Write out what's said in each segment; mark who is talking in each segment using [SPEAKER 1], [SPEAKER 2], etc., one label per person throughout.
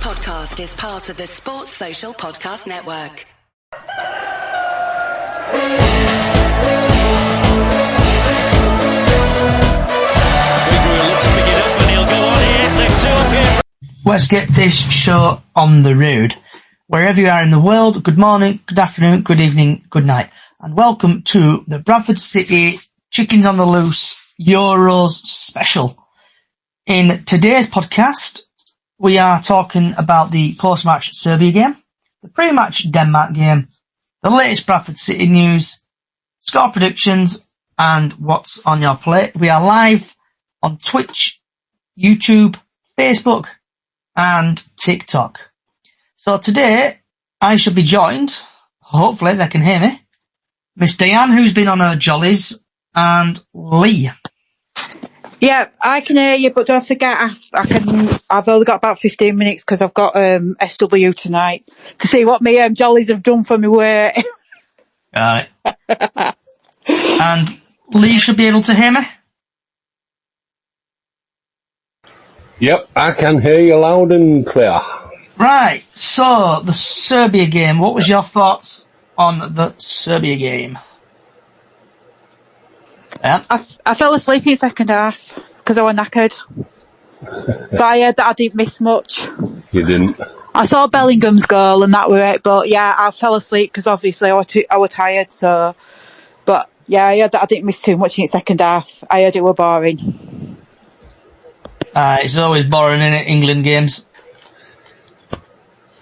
[SPEAKER 1] podcast is part of the Sports Social Podcast Network.
[SPEAKER 2] Let's get this show on the road. Wherever you are in the world, good morning, good afternoon, good evening, good night. And welcome to the Bradford City Chickens on the Loose Euros special. In today's podcast, we are talking about the post-match Serbia game, the pre-match Denmark game, the latest Bradford City news, score predictions, and what's on your plate. We are live on Twitch, YouTube, Facebook, and TikTok. So today, I shall be joined, hopefully they can hear me, Miss Diane, who's been on her jollies, and Lee.
[SPEAKER 3] Yeah, I can hear you, but don't forget, I've only got about 15 minutes because I've got SW tonight to see what my jollies have done for me work.
[SPEAKER 2] Alright. And Lee should be able to hear me?
[SPEAKER 4] Yep, I can hear you loud and clear.
[SPEAKER 2] Right, so the Serbia game, what was your thoughts on the Serbia game? Yeah.
[SPEAKER 3] I fell asleep in the second half because I was knackered. But I heard that I didn't miss much.
[SPEAKER 4] You didn't?
[SPEAKER 3] I saw Bellingham's goal and that were it, but yeah, I fell asleep because obviously I was tired, so... But yeah, I heard that I didn't miss too much in the second half. I heard it were boring.
[SPEAKER 2] It's always boring, isn't it, England games?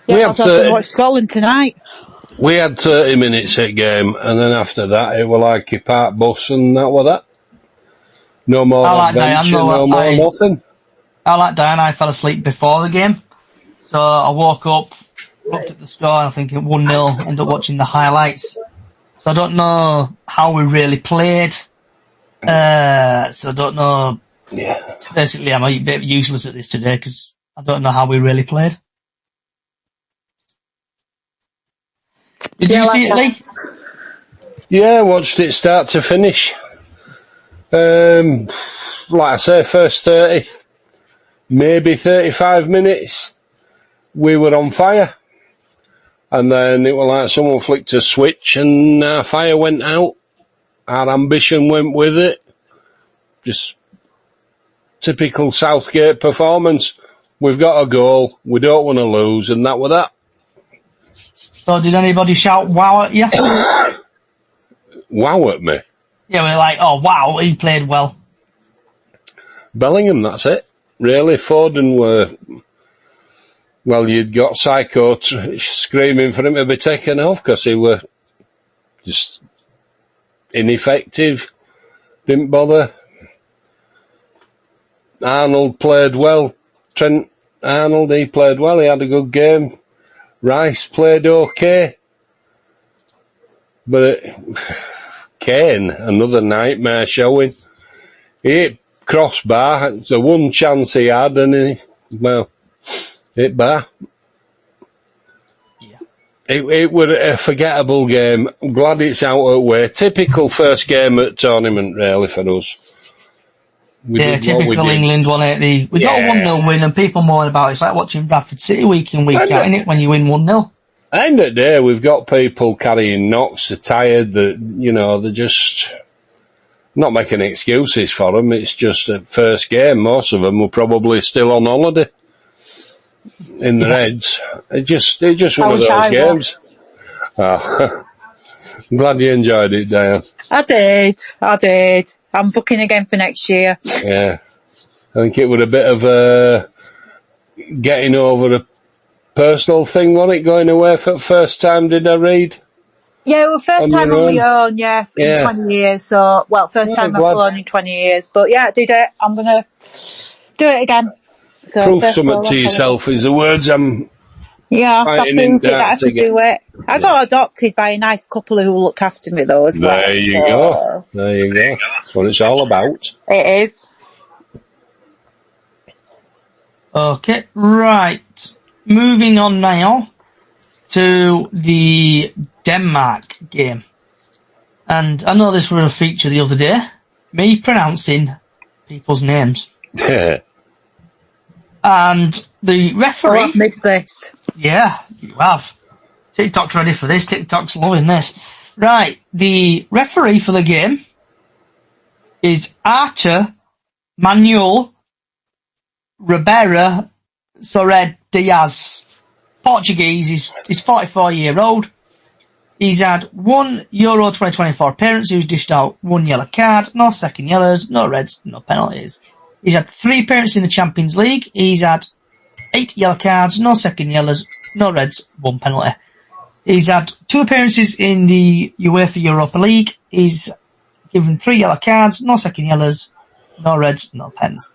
[SPEAKER 3] Yeah, I was going to watch Scotland tonight.
[SPEAKER 4] We had 30 minutes at game, and then after that, it was like a park bus, and that was that. No more adventure, no more nothing.
[SPEAKER 2] I like Diane, I fell asleep before the game. So I woke up, looked at the score, and I think it 1-0, ended up watching the highlights. So I don't know how we really played. So I don't know.
[SPEAKER 4] Yeah.
[SPEAKER 2] Basically, I'm a bit useless at this today, because I don't know how we really played. Did you see it, Lee?
[SPEAKER 4] Yeah, I watched it start to finish. Like I say, first 30, maybe 35 minutes, we were on fire. And then it was like someone flicked a switch and our fire went out. Our ambition went with it. Just typical Southgate performance. We've got a goal, we don't want to lose, and that was that.
[SPEAKER 2] So did anybody shout wow at you?
[SPEAKER 4] Wow at me?
[SPEAKER 2] Yeah, we're like, oh wow, he played well.
[SPEAKER 4] Bellingham, that's it. Really, Foden were... Well, you'd got Psycho screaming for him to be taken off because he were just ineffective. Didn't bother. Arnold played well. Trent Arnold, he played well. He had a good game. Rice played okay. But Kane, another nightmare showing. He hit crossbar. It's the one chance he had, and he, well, hit bar.
[SPEAKER 2] Yeah.
[SPEAKER 4] It was a forgettable game. I'm glad it's out of the way. Typical first game at tournament, really, for us.
[SPEAKER 2] Typical England, wasn't it? We got a 1-0 win, and people moan about it. It's like watching Bradford City week in, week out, isn't it, when you win 1-0?
[SPEAKER 4] End of the day, we've got people carrying knocks, they're tired, they're just not making excuses for them. It's just a first game. Most of them were probably still on holiday in their heads. It's just one of those games. Oh. I'm glad you enjoyed it, Diane.
[SPEAKER 3] I did. I'm booking again for next year.
[SPEAKER 4] Yeah. I think it was a bit of a getting over a personal thing, wasn't it, going away for the first time, did I read?
[SPEAKER 3] Yeah, well, first time on my own, in 20 years. So, well, first time I've flown in 20 years. But yeah, I did it. I'm going to do it again. So
[SPEAKER 4] prove something to yourself is the words I'm...
[SPEAKER 3] Yeah, so I proved it that I could do it. I got adopted by a nice couple who looked after me, though, as well.
[SPEAKER 4] There you go. That's what it's all about.
[SPEAKER 3] It is.
[SPEAKER 2] Okay, right. Moving on now to the Denmark game. And I know this was a feature the other day. Me pronouncing people's names. And the
[SPEAKER 3] Oh,
[SPEAKER 2] referee...
[SPEAKER 3] I've missed this.
[SPEAKER 2] Yeah, you have. TikTok's ready for this. TikTok's loving this. Right, the referee for the game is Archer Manuel Ribeiro Soares Diaz. Portuguese. He's 44-year-old. He's had one Euro 2024 appearance. He's dished out one yellow card, no second yellows, no reds, no penalties. He's had 3 appearances in the Champions League. He's had 8 yellow cards, no second yellows, no reds, 1 penalty. He's had 2 appearances in the UEFA Europa League. He's given 3 yellow cards, no second yellows, no reds, no pens.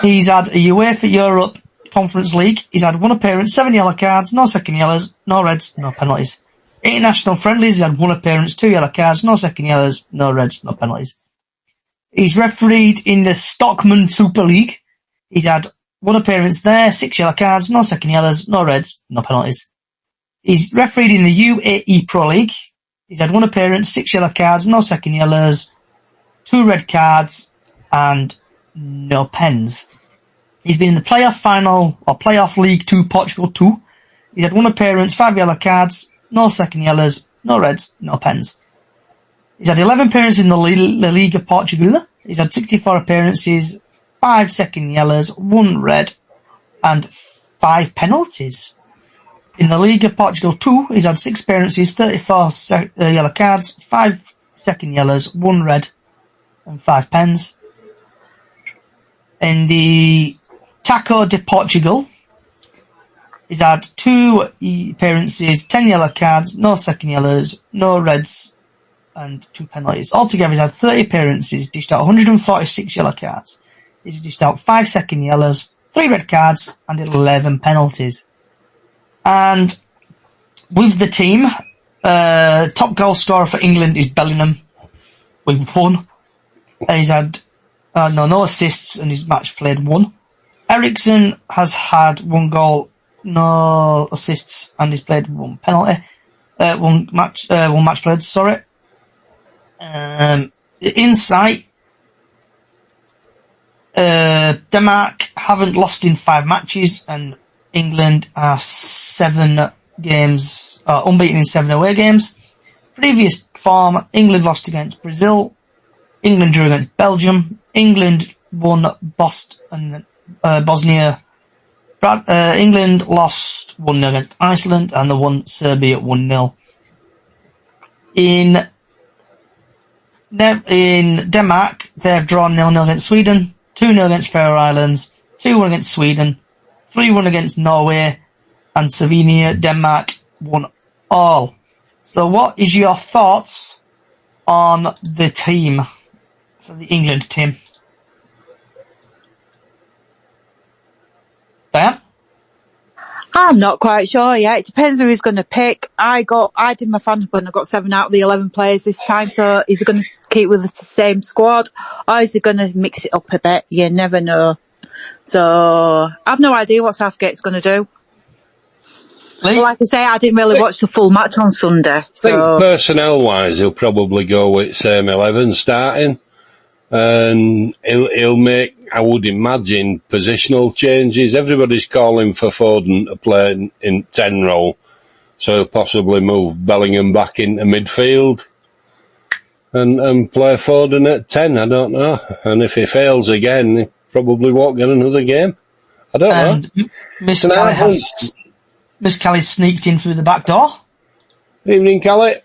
[SPEAKER 2] He's had a UEFA Europe Conference League. He's had 1 appearance, 7 yellow cards, no second yellows, no reds, no penalties. International friendlies, he's had 1 appearance, 2 yellow cards, no second yellows, no reds, no penalties. He's refereed in the Stockman Super League. He's had 1 appearance there, 6 yellow cards, no second yellows, no reds, no penalties. He's refereed in the UAE Pro League. He's had 1 appearance, 6 yellow cards, no second yellows, 2 red cards, and no pens. He's been in the playoff final, or playoff League 2 Portugal 2. He's had 1 appearance, 5 yellow cards, no second yellows, no reds, no pens. He's had 11 appearances in the La Liga Portugal. He's had 64 appearances, 5 second yellows, 1 red, and 5 penalties. In the Liga Portugal 2, he's had 6 appearances, 34 yellow cards, 5 second yellows, 1 red, and 5 pens. In the Taco de Portugal, he's had 2 appearances, 10 yellow cards, no second yellows, no reds, and 2 penalties. Altogether, he's had 30 appearances, dished out 146 yellow cards. He's dished out 5 second yellows, 3 red cards, and 11 penalties. And with the team, top goal scorer for England is Bellingham with 1. He's had no assists, and his match played 1. Eriksen has had 1 goal, no assists, and he's played 1 penalty. 1 match played, sorry. Insight, Denmark haven't lost in 5 matches, and England are 7 games, unbeaten in 7 away games. Previous form, England lost against Brazil, England drew against Belgium, England won Bosnia, England lost 1-0 against Iceland, and they won Serbia 1-0. In Denmark, they've drawn 0-0 against Sweden, 2-0 against Faroe Islands, 2-1 against Sweden, 3-1 against Norway, and Slovenia. Denmark won all. So what is your thoughts on the team, for the England team? Diane?
[SPEAKER 3] I'm not quite sure yet. It depends who he's going to pick. I did my fan and I got 7 out of the 11 players this time. So is he going to keep with the same squad, or is he going to mix it up a bit? You never know. So I've no idea what Southgate's going to do.
[SPEAKER 2] Lee?
[SPEAKER 3] Like I say, I didn't really watch the full match on Sunday.
[SPEAKER 4] I think personnel-wise, he'll probably go with same 11 starting, and he'll make, I would imagine, positional changes. Everybody's calling for Foden to play in 10 role, so he'll possibly move Bellingham back into midfield and play Foden at 10. I don't know. And if he fails again, he probably won't get another game. I don't know.
[SPEAKER 2] Miss Kelly's sneaked in through the back door.
[SPEAKER 4] Evening, Kelly.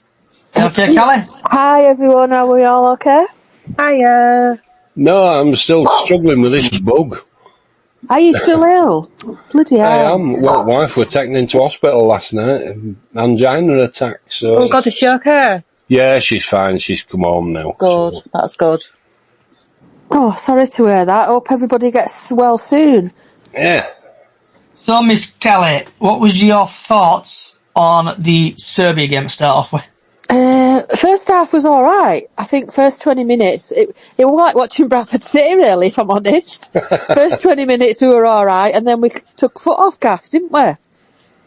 [SPEAKER 2] Okay, Kelly?
[SPEAKER 5] Hi everyone, are we all okay?
[SPEAKER 3] Hiya.
[SPEAKER 4] No, I'm still struggling with this bug.
[SPEAKER 5] Are you still ill? Bloody hell.
[SPEAKER 4] I am. Well, wife were taken into hospital last night. Angina attack. So
[SPEAKER 3] Oh, God, to shock her.
[SPEAKER 4] yeah, she's fine. She's come home now.
[SPEAKER 3] Good,
[SPEAKER 4] So.
[SPEAKER 3] that's good.
[SPEAKER 5] Oh, sorry to hear that. Hope everybody gets well soon.
[SPEAKER 4] Yeah.
[SPEAKER 2] So, Miss Kelly, what was your thoughts on the Serbia game to start off with?
[SPEAKER 5] First half was alright. I think first 20 minutes, it was like watching Bradford City really, if I'm honest. First 20 minutes we were alright, and then we took foot off gas, didn't we?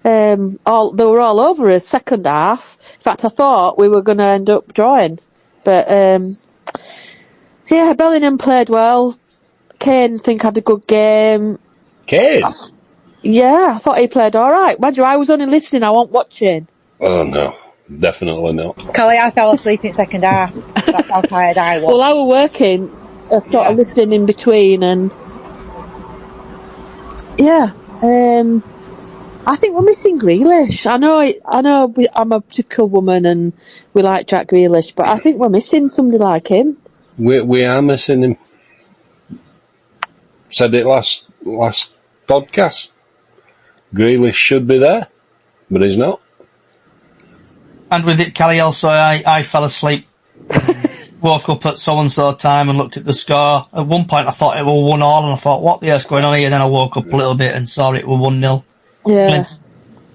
[SPEAKER 5] They were all over us second half. In fact, I thought we were going to end up drawing. But, yeah, Bellingham played well. Kane, I think, had a good game.
[SPEAKER 4] Kane?
[SPEAKER 5] Yeah, I thought he played all right. Mind you, I was only listening, I wasn't watching.
[SPEAKER 4] Oh, no. Definitely not.
[SPEAKER 3] Kelly, I fell asleep in second half. That's how tired I was.
[SPEAKER 5] Well, I was working, sort of listening in between, and yeah, I think we're missing Grealish. I know, I'm a typical woman, and we like Jack Grealish, but I think we're missing somebody like him.
[SPEAKER 4] We are missing him. Said it last podcast. Grealish should be there, but he's not.
[SPEAKER 2] And with it, Kelly, also, I fell asleep. Woke up at so-and-so time and looked at the score. At one point, I thought it was 1-1, and I thought, what the hell's going on here? Then I woke up a little bit and saw it was 1-0.
[SPEAKER 5] Yeah.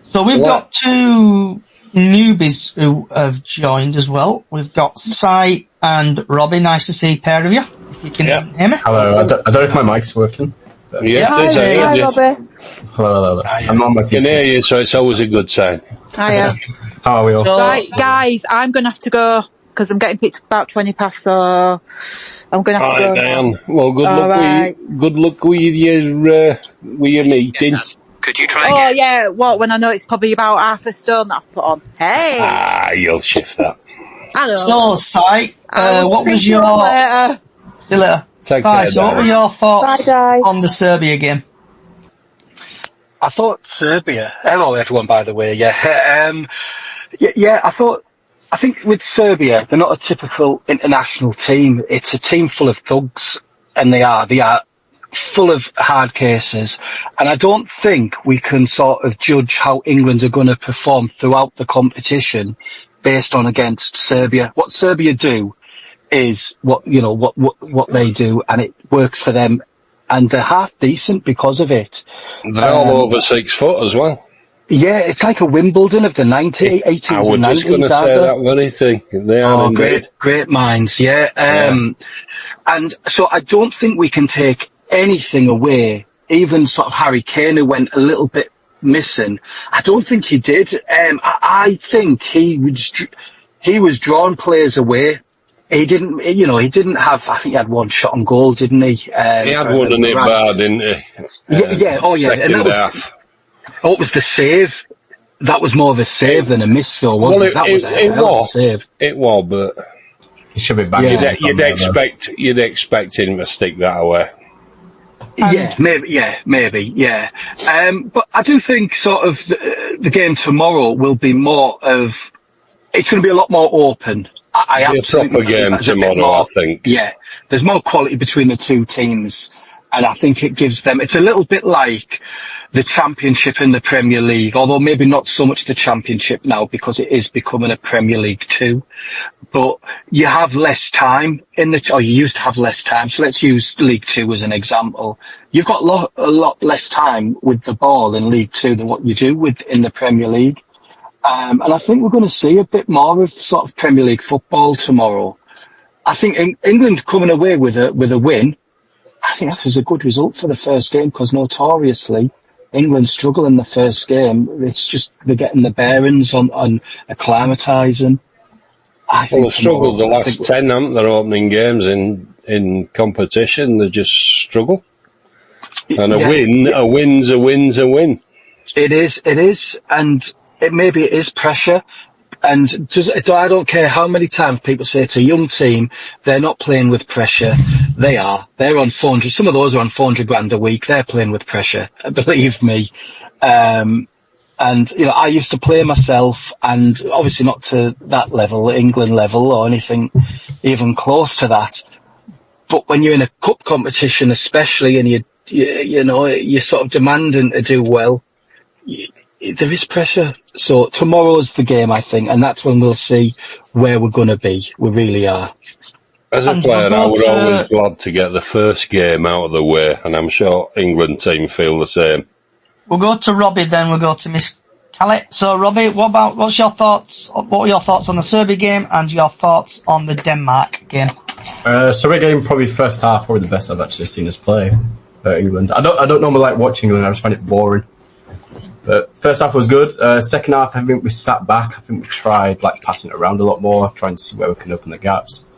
[SPEAKER 2] So we've got two newbies who have joined as well. We've got Sai and Robbie. Nice to see a pair of you. If you can hear me.
[SPEAKER 6] Hello, I don't know if my mic's working.
[SPEAKER 4] Yeah,
[SPEAKER 5] Hi,
[SPEAKER 4] it is.
[SPEAKER 5] hi, Robbie.
[SPEAKER 6] Hello. I'm on my
[SPEAKER 4] I can hear you, so it's always a good sign.
[SPEAKER 3] Hiya.
[SPEAKER 6] How are we all?
[SPEAKER 3] Right, guys, I'm going to have to go because I'm getting picked about 20 past, so I'm going to have to go.
[SPEAKER 4] All right, Diane. Well, good luck with your meeting.
[SPEAKER 1] Could you try
[SPEAKER 3] Oh, yeah, what, when I know it's probably about half a stone that I've put on. Hey!
[SPEAKER 4] You'll shift that.
[SPEAKER 3] I know.
[SPEAKER 2] So, Sai, what was
[SPEAKER 3] See you
[SPEAKER 2] your...
[SPEAKER 3] later.
[SPEAKER 2] See you later.
[SPEAKER 4] Take
[SPEAKER 2] Sai,
[SPEAKER 4] care,
[SPEAKER 2] so what were
[SPEAKER 4] Darren.
[SPEAKER 2] your thoughts
[SPEAKER 5] Bye, guys.
[SPEAKER 2] on the Serbia game?
[SPEAKER 7] I thought Serbia. Hello, everyone. By the way, I think with Serbia, they're not a typical international team. It's a team full of thugs, and they are full of hard cases. And I don't think we can sort of judge how England are going to perform throughout the competition based on against Serbia. What Serbia do is what they do, and it works for them. And they're half decent because of it.
[SPEAKER 4] They're all over 6 foot as well.
[SPEAKER 7] Yeah, it's like a Wimbledon of the 80s
[SPEAKER 4] I was
[SPEAKER 7] and 90s.
[SPEAKER 4] just going to say that very thing. They are indeed.
[SPEAKER 7] Great minds, yeah. And so I don't think we can take anything away. Even sort of Harry Kane, who went a little bit missing, I don't think he did. I think he was drawing players away. He didn't have, I think he had one shot on goal, didn't he?
[SPEAKER 4] He had one in it bad, didn't he?
[SPEAKER 7] Second
[SPEAKER 4] half.
[SPEAKER 7] It was the save. That was more of a save than a miss, though, wasn't it? That was a hell of a save.
[SPEAKER 4] It was, but
[SPEAKER 6] He should be back.
[SPEAKER 4] you'd expect him to stick that away.
[SPEAKER 7] Maybe. But I do think sort of the game tomorrow will be more of, it's going to be a lot more open.
[SPEAKER 4] It'll be a proper game tomorrow, I think.
[SPEAKER 7] Yeah, there's more quality between the two teams, and I think it gives them, it's a little bit like the Championship in the Premier League, although maybe not so much the Championship now because it is becoming a Premier League 2. But you have less time you used to have less time. So let's use League 2 as an example. You've got a lot less time with the ball in League 2 than what you do in the Premier League. And I think we're going to see a bit more of sort of Premier League football tomorrow. I think England coming away with a win, I think that was a good result for the first game because notoriously England struggle in the first game. It's just they're getting the bearings on acclimatising.
[SPEAKER 4] Well, they've struggled the last 10, haven't they, opening games in competition? They just struggle. And a win's a win. It
[SPEAKER 7] is. And maybe it is pressure. And I don't care how many times people say it's a young team, they're not playing with pressure. They are. They're on 400. Some of those are on 400 grand a week. They're playing with pressure. Believe me. And, I used to play myself, and obviously not to that level, England level or anything even close to that. But when you're in a cup competition especially, and you're sort of demanding to do well, there is pressure. So tomorrow's the game, I think, and that's when we'll see where we're going to be. We really are.
[SPEAKER 4] As a player, I was always glad to get the first game out of the way, and I'm sure England team feel the same.
[SPEAKER 2] We'll go to Robbie, then we'll go to Miss Kelly. So, Robbie, what's your thoughts? What were your thoughts on the Serbia game and your thoughts on the Denmark game?
[SPEAKER 6] Serbia game, probably first half, probably the best I've actually seen us play for England. I don't normally like watching England. I just find it boring. But first half was good. Second half, I think we sat back. I think we tried passing it around a lot more, trying to see where we can open the gaps.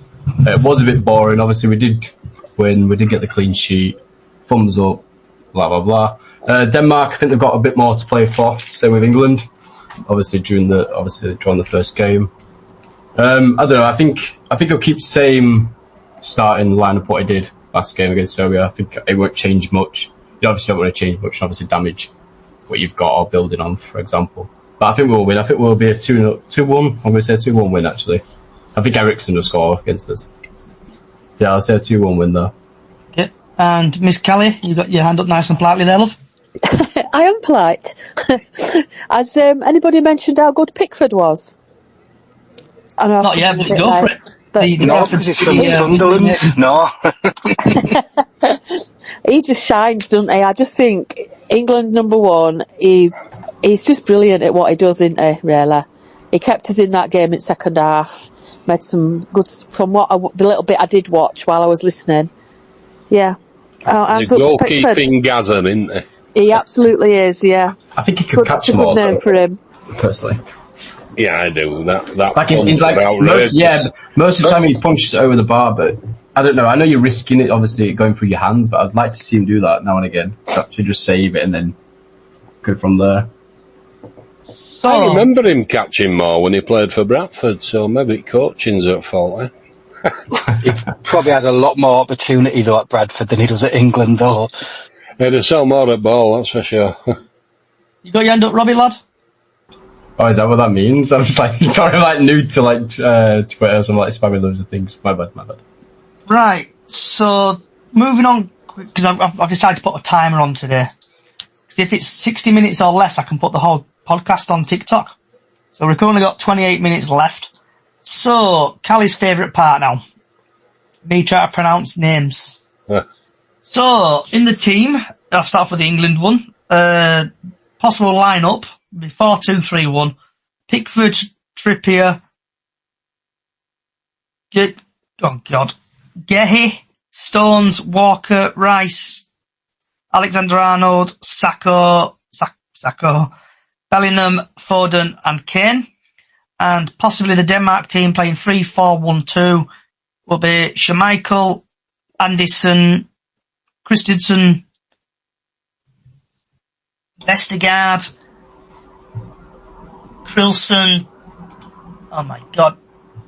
[SPEAKER 6] It was a bit boring. Obviously, we did win. We did get the clean sheet. Thumbs up. blah, blah, blah. Denmark, I think they've got a bit more to play for. Same with England. Obviously, during the first game. I don't know. I think he'll keep the same starting lineup what he did last game against Serbia. I think it won't change much. You obviously don't want to change much and obviously damage what you've got or building on, for example. But I think we'll win. I think we'll be a 2-1. I'm going to say a 2-1 win, actually. I think Ericsson will score against us. Yeah, I'll say a 2-1 win, though.
[SPEAKER 2] Okay. And Miss Kelly, you got your hand up nice and politely there, love.
[SPEAKER 5] I am polite. Has anybody mentioned how good Pickford was? I know,
[SPEAKER 2] Not yet, but go for it.
[SPEAKER 5] But
[SPEAKER 2] The
[SPEAKER 7] No,
[SPEAKER 2] Bradford
[SPEAKER 7] because it's from
[SPEAKER 2] City,
[SPEAKER 7] Sunderland. No.
[SPEAKER 5] he just shines, doesn't he? I just think England #1. He's just brilliant at what he does, isn't he? Really, he kept us in that game in second half. Made some good from the little bit I did watch while I was listening. Yeah,
[SPEAKER 4] The
[SPEAKER 5] absolutely.
[SPEAKER 4] goalkeeping Gaza, isn't it?
[SPEAKER 5] He absolutely is. Yeah,
[SPEAKER 6] I think he could catch
[SPEAKER 5] that's a
[SPEAKER 6] more,
[SPEAKER 5] good name
[SPEAKER 6] though,
[SPEAKER 5] for him.
[SPEAKER 6] personally.
[SPEAKER 4] Yeah, I do. That
[SPEAKER 6] Like he's like most of the time he punches it over the bar, but I don't know. I know you're risking it, obviously going through your hands, but I'd like to see him do that now and again. To actually just save it and then go from there.
[SPEAKER 4] I remember him catching more when he played for Bradford, so maybe coaching's at fault. Eh?
[SPEAKER 7] He probably had a lot more opportunity though at Bradford than he does at England though.
[SPEAKER 4] He'd have sold more at ball, that's for sure.
[SPEAKER 2] You got your hand up, Robbie, lad?
[SPEAKER 6] Oh, is that what that means? I'm just like, sorry, I'm like new to like Twitter, so I'm like spamming loads of things. My bad.
[SPEAKER 2] Right, so moving on, because I've decided to put a timer on today. Because if it's 60 minutes or less, I can put the whole podcast on TikTok. So we've only got 28 minutes left. So, Callie's favourite part now. Me trying to pronounce names. So, in the team, I'll start off with the England one. Possible lineup, 4-2-3-1. Pickford, Trippier, Gehi, Stones, Walker, Rice, Alexander-Arnold, Sacco, Bellingham, Foden and Kane. And possibly the Denmark team playing 3-4-1-2 will be Schmeichel, Anderson, Christensen, Vestergaard, Krilson, oh my god,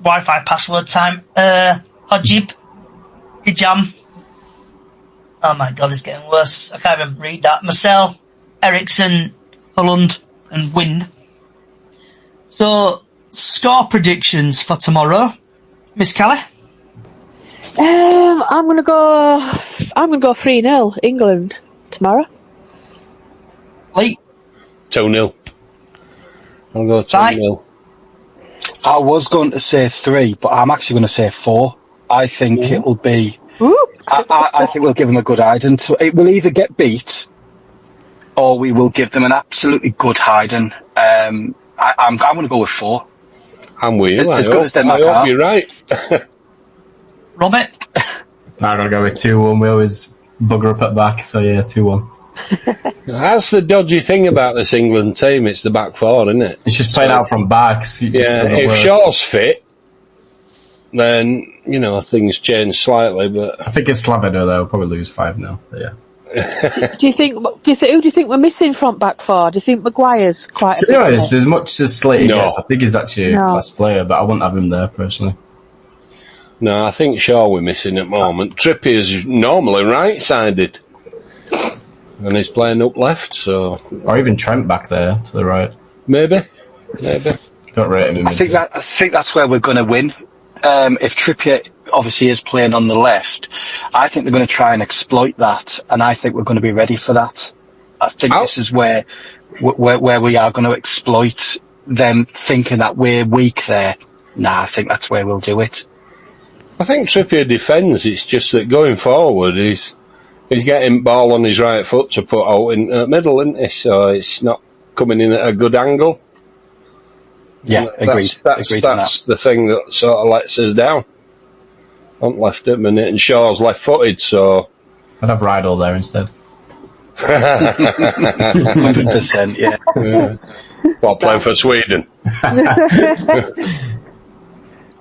[SPEAKER 2] Wi-Fi password time, Hijam, oh my god, it's getting worse, I can't even read that, Marcel, Ericsson, Holland and Wind. So, score predictions for tomorrow, Miss Kelly?
[SPEAKER 5] I'm gonna go 3-0 England tomorrow.
[SPEAKER 2] Lee?
[SPEAKER 4] 2-0. I'll go 2-0.
[SPEAKER 7] I was going to say 3, but I'm actually going to say 4. I think it'll be. I think we'll give them a good hiding. So it will either get beat, or we will give them an absolutely good hiding. I'm going to go with 4.
[SPEAKER 4] I'm with you. I
[SPEAKER 7] As good as Denmark
[SPEAKER 4] hope
[SPEAKER 7] are.
[SPEAKER 4] you're right.
[SPEAKER 2] Robert?
[SPEAKER 6] I'm gonna go with 2-1. We always bugger up at back, so yeah, 2-1.
[SPEAKER 4] That's the dodgy thing about this England team. It's the back four, isn't it?
[SPEAKER 6] It's just playing out from backs.
[SPEAKER 4] Yeah, if Shaw's fit, then, things change slightly, but...
[SPEAKER 6] I think it's Slavina, though. We'll probably lose 5-0. Yeah.
[SPEAKER 5] Who do you think we're missing front back for? Do you think Maguire's quite
[SPEAKER 6] To be honest, as much as Slater
[SPEAKER 4] No.
[SPEAKER 6] gets, I think he's actually a class player, but I wouldn't have him there, personally.
[SPEAKER 4] No, I think Shaw we're missing at the moment. Trippier's normally right-sided. And he's playing up left, so...
[SPEAKER 6] Or even Trent back there, to the right.
[SPEAKER 4] Maybe.
[SPEAKER 6] Don't rate him in
[SPEAKER 7] I think that's where we're going to win. If Trippier obviously is playing on the left, I think they're going to try and exploit that, and I think we're going to be ready for that. I think this is where we are going to exploit them thinking that we're weak there. Nah, I think that's where we'll do it.
[SPEAKER 4] I think Trippier defends, it's just that going forward, he's getting ball on his right foot to put out in the middle, isn't he? So it's not coming in at a good angle.
[SPEAKER 7] Yeah, agreed.
[SPEAKER 4] That's the thing that sort of lets us down. On left at a minute, and Shaw's left-footed, so...
[SPEAKER 6] I'd have Rydal there instead.
[SPEAKER 7] 100%, yeah.
[SPEAKER 4] While playing for Sweden.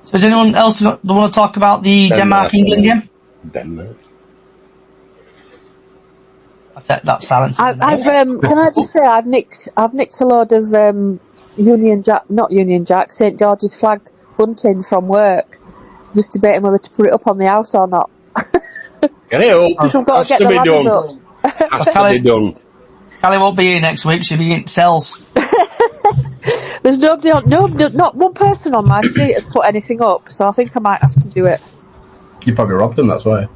[SPEAKER 2] So does anyone else want to talk about the Denmark-England game?
[SPEAKER 4] Denmark.
[SPEAKER 2] I take that silence.
[SPEAKER 5] I've can I just say I've nicked a load of St George's flag bunting from work, just debating whether to put it up on the house or not.
[SPEAKER 4] Get it up.
[SPEAKER 5] Because we've got to get the ladders up.
[SPEAKER 4] Has to be done.
[SPEAKER 2] Callie won't be here next week. She'll be in cells.
[SPEAKER 5] There's not one person on my street has put anything up, so I think I might have to do it.
[SPEAKER 6] You probably robbed them, that's why.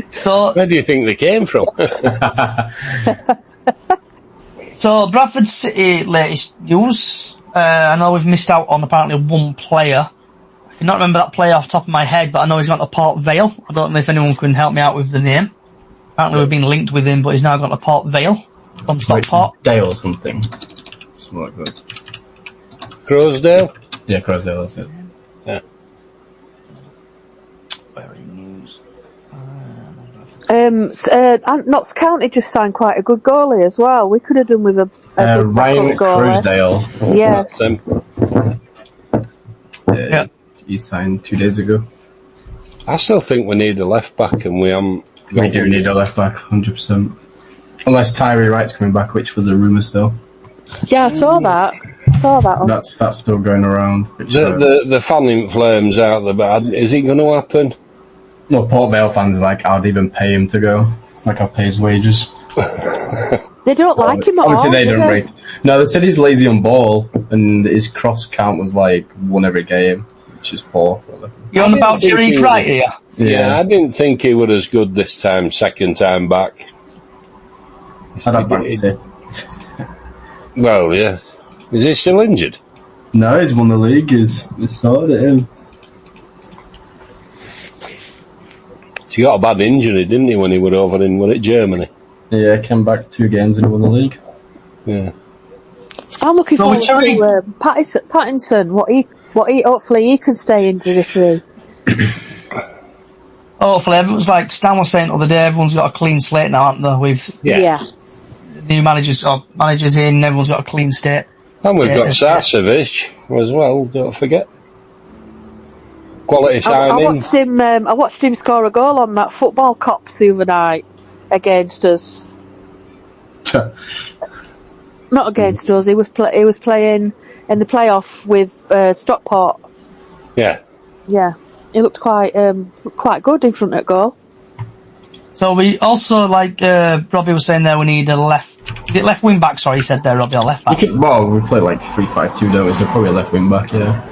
[SPEAKER 2] So,
[SPEAKER 4] Where do you think they came from?
[SPEAKER 2] so Bradford City latest news. I know we've missed out on apparently one player. I cannot remember that player off the top of my head, but I know he's gone to Port Vale. I don't know if anyone can help me out with the name. Apparently we've been linked with him, but he's now gone to Port Vale from Stockport.
[SPEAKER 6] Dale or something. Something like that.
[SPEAKER 4] Croasdale?
[SPEAKER 6] Yeah, Croasdale, that's it.
[SPEAKER 4] Yeah.
[SPEAKER 5] Notts County just signed quite a good goalie as well. We could have done with a good
[SPEAKER 6] Ryan
[SPEAKER 5] backup goalie.
[SPEAKER 6] Croasdale.
[SPEAKER 5] Yeah.
[SPEAKER 4] That's him.
[SPEAKER 2] Yeah.
[SPEAKER 6] He signed 2 days ago.
[SPEAKER 4] I still think we need a left back, and we haven't.
[SPEAKER 6] We do need a left back, 100%. Unless Tyree Wright's coming back, which was a rumour still.
[SPEAKER 5] Yeah, I saw that. One.
[SPEAKER 6] That's still going around. Which,
[SPEAKER 4] The fanning flames out the bad. Is it going to happen?
[SPEAKER 6] no, Port Vale fans are like, I'd even pay him to go. Like, I'll pay his wages.
[SPEAKER 5] They don't like him at all.
[SPEAKER 6] Obviously, they don't rate. No, they said he's lazy on ball, and his cross count was like 1 every game, which is 4.
[SPEAKER 2] You're on about Jerry Wright here?
[SPEAKER 4] Yeah, I didn't think he was as good this time, second time back.
[SPEAKER 6] I'd have Banksy.
[SPEAKER 4] Well, yeah. Is he still injured?
[SPEAKER 6] No, he's won the league. He's sorted it in.
[SPEAKER 4] He got a bad injury, didn't he, when he was over in, was it Germany?
[SPEAKER 6] Yeah, came back 2 games and won the league.
[SPEAKER 4] Yeah.
[SPEAKER 5] I'm looking forward to Pattinson. What he hopefully he can stay injury free.
[SPEAKER 2] Hopefully, everyone's like Stan was saying the other day, everyone's got a clean slate now, haven't they? With
[SPEAKER 5] Yeah.
[SPEAKER 2] new managers in, everyone's got a clean slate.
[SPEAKER 4] And we've got Sarcevic as well, don't forget. Quality
[SPEAKER 5] I
[SPEAKER 4] signing.
[SPEAKER 5] watched him score a goal on that football cops the other night against us. Not against us. He was playing in the playoff with Stockport.
[SPEAKER 4] Yeah.
[SPEAKER 5] Yeah, he looked quite good in front of goal.
[SPEAKER 2] So we also, like Robbie was saying there, we need a left wing back, sorry, he said there, Robbie, a left back.
[SPEAKER 6] We play like 3-5-2, don't we? So probably a left wing back, yeah.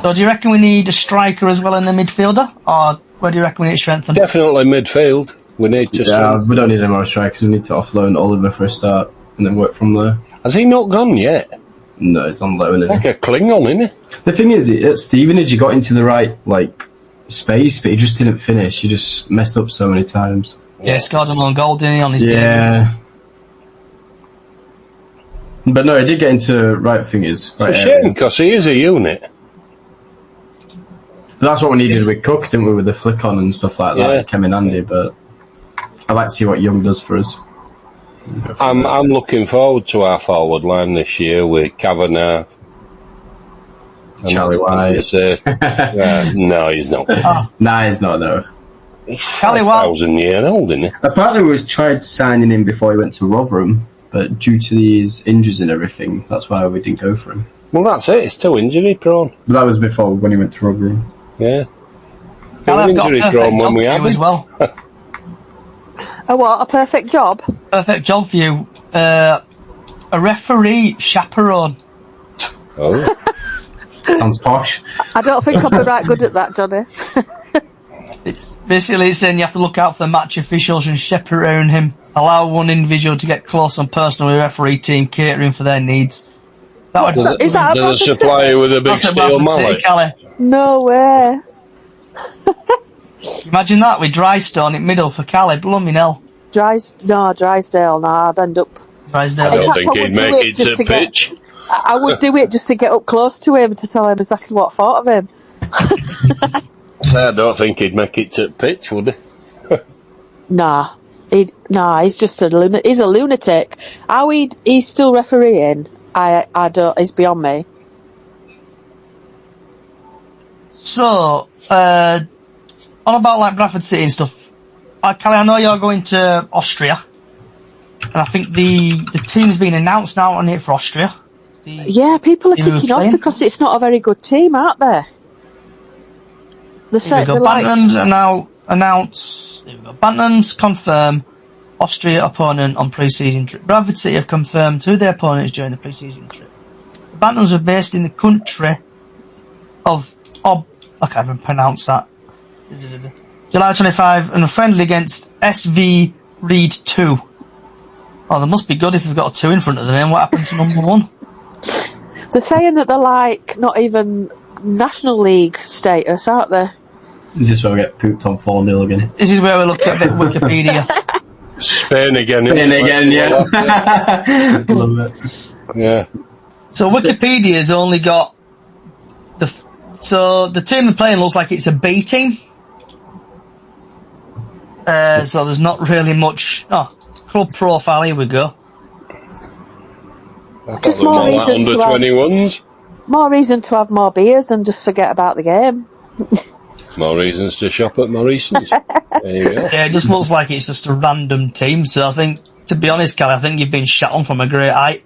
[SPEAKER 2] So do you reckon we need a striker as well in the midfielder? Or where do you reckon we need to strengthen?
[SPEAKER 4] Definitely midfield. We need to.
[SPEAKER 6] Yeah, we don't need any more strikers. We need to offload Oliver for a start and then work from there.
[SPEAKER 4] Has he not gone yet?
[SPEAKER 6] No, it's on loan.
[SPEAKER 4] Like a Klingon, isn't he?
[SPEAKER 6] The thing is, at Stevenage, he got into the right space, but he just didn't finish. He just messed up so many times.
[SPEAKER 2] Yeah, scored an own goal, didn't he, on his game?
[SPEAKER 6] Yeah. But no, he did get into right fingers. Right
[SPEAKER 4] It's a shame, because he is a unit.
[SPEAKER 6] That's what we needed with Cook, didn't we, with the flick on and stuff like that.
[SPEAKER 4] Yeah.
[SPEAKER 6] It came in handy, but I'd like to see what Young does for us.
[SPEAKER 4] I'm looking forward to our forward line this year with Kavanagh.
[SPEAKER 6] Charlie White.
[SPEAKER 4] No, he's not.
[SPEAKER 6] Nah, he's not, no.
[SPEAKER 4] He's
[SPEAKER 2] Charlie White.
[SPEAKER 4] 5,000 years old, isn't he?
[SPEAKER 6] Apparently we tried signing him before he went to Rotherham, but due to these injuries and everything, that's why we didn't go for him.
[SPEAKER 4] Well, that's it. It's too injury prone.
[SPEAKER 6] But that was before when he went to Rotherham.
[SPEAKER 4] Yeah.
[SPEAKER 2] I've got a
[SPEAKER 4] Injury
[SPEAKER 2] perfect
[SPEAKER 4] prone
[SPEAKER 2] job
[SPEAKER 4] when we
[SPEAKER 2] for
[SPEAKER 4] have
[SPEAKER 2] you as
[SPEAKER 4] him.
[SPEAKER 2] well.
[SPEAKER 5] A what? A perfect job?
[SPEAKER 2] Perfect job for you. A referee chaperone.
[SPEAKER 4] Oh.
[SPEAKER 6] Sounds posh.
[SPEAKER 5] I don't think I'll be right good at that, Johnny.
[SPEAKER 2] It's basically saying you have to look out for the match officials and chaperone him. Allow one individual to get close and personal with the referee team, catering for their needs. That would
[SPEAKER 5] Is that a
[SPEAKER 4] There's a
[SPEAKER 5] Bradford
[SPEAKER 4] supplier
[SPEAKER 5] City?
[SPEAKER 4] with a big
[SPEAKER 2] that's at
[SPEAKER 4] steel
[SPEAKER 2] Bradford City,
[SPEAKER 4] mallet.
[SPEAKER 2] Callie.
[SPEAKER 5] No way.
[SPEAKER 2] Imagine that with Drystone in middle for Callie. Blooming hell.
[SPEAKER 5] Drysdale. No, I'd end up.
[SPEAKER 4] I
[SPEAKER 2] Drysdale.
[SPEAKER 4] don't
[SPEAKER 5] fact,
[SPEAKER 4] think
[SPEAKER 5] I
[SPEAKER 4] he'd
[SPEAKER 5] would
[SPEAKER 4] make
[SPEAKER 5] do it
[SPEAKER 4] it
[SPEAKER 5] just
[SPEAKER 4] to
[SPEAKER 5] to get-
[SPEAKER 4] pitch.
[SPEAKER 5] I would do it just to get up close to him to tell him exactly what I thought of him.
[SPEAKER 4] So I don't think he'd make it to pitch, would he?
[SPEAKER 5] Nah, he's just he's a lunatic. How he's still refereeing, I don't. It's beyond me.
[SPEAKER 2] So, on about like Bradford City and stuff, Callie, I know you're going to Austria, and I think the team's been announced now on it for Austria.
[SPEAKER 5] Yeah, people are
[SPEAKER 2] team who
[SPEAKER 5] kicking
[SPEAKER 2] are
[SPEAKER 5] off
[SPEAKER 2] playing.
[SPEAKER 5] because it's not a very good team, aren't they?
[SPEAKER 2] Here we go. Bantams are now announced. Here we go. Bantams confirm Austria opponent on pre-season trip. Bradford City have confirmed who their opponent is during the pre-season trip. The Bantams are based in the country of I can't even pronounce that. July 25 and a friendly against SV Reed 2. Oh, they must be good if they've got a 2 in front of them. What happened to number 1?
[SPEAKER 5] They're saying that they're like not even National League status, aren't they?
[SPEAKER 6] Is this where we get pooped on 4-0 again?
[SPEAKER 2] This is where we look at a bit Wikipedia.
[SPEAKER 4] Spain again.
[SPEAKER 6] Spain again, yeah. Love it.
[SPEAKER 4] Yeah.
[SPEAKER 2] So Wikipedia's only got so the team they're playing looks like it's a B team. So there's not really much. Oh, club profile. Here we go.
[SPEAKER 4] I thought they were more like under 21s.
[SPEAKER 5] More reason to have more beers and just forget about the game.
[SPEAKER 4] More reasons to shop at Morrison's. There you go.
[SPEAKER 2] Yeah, it just looks like it's just a random team. So I think, to be honest, Callie, I think you've been shot on from a great height.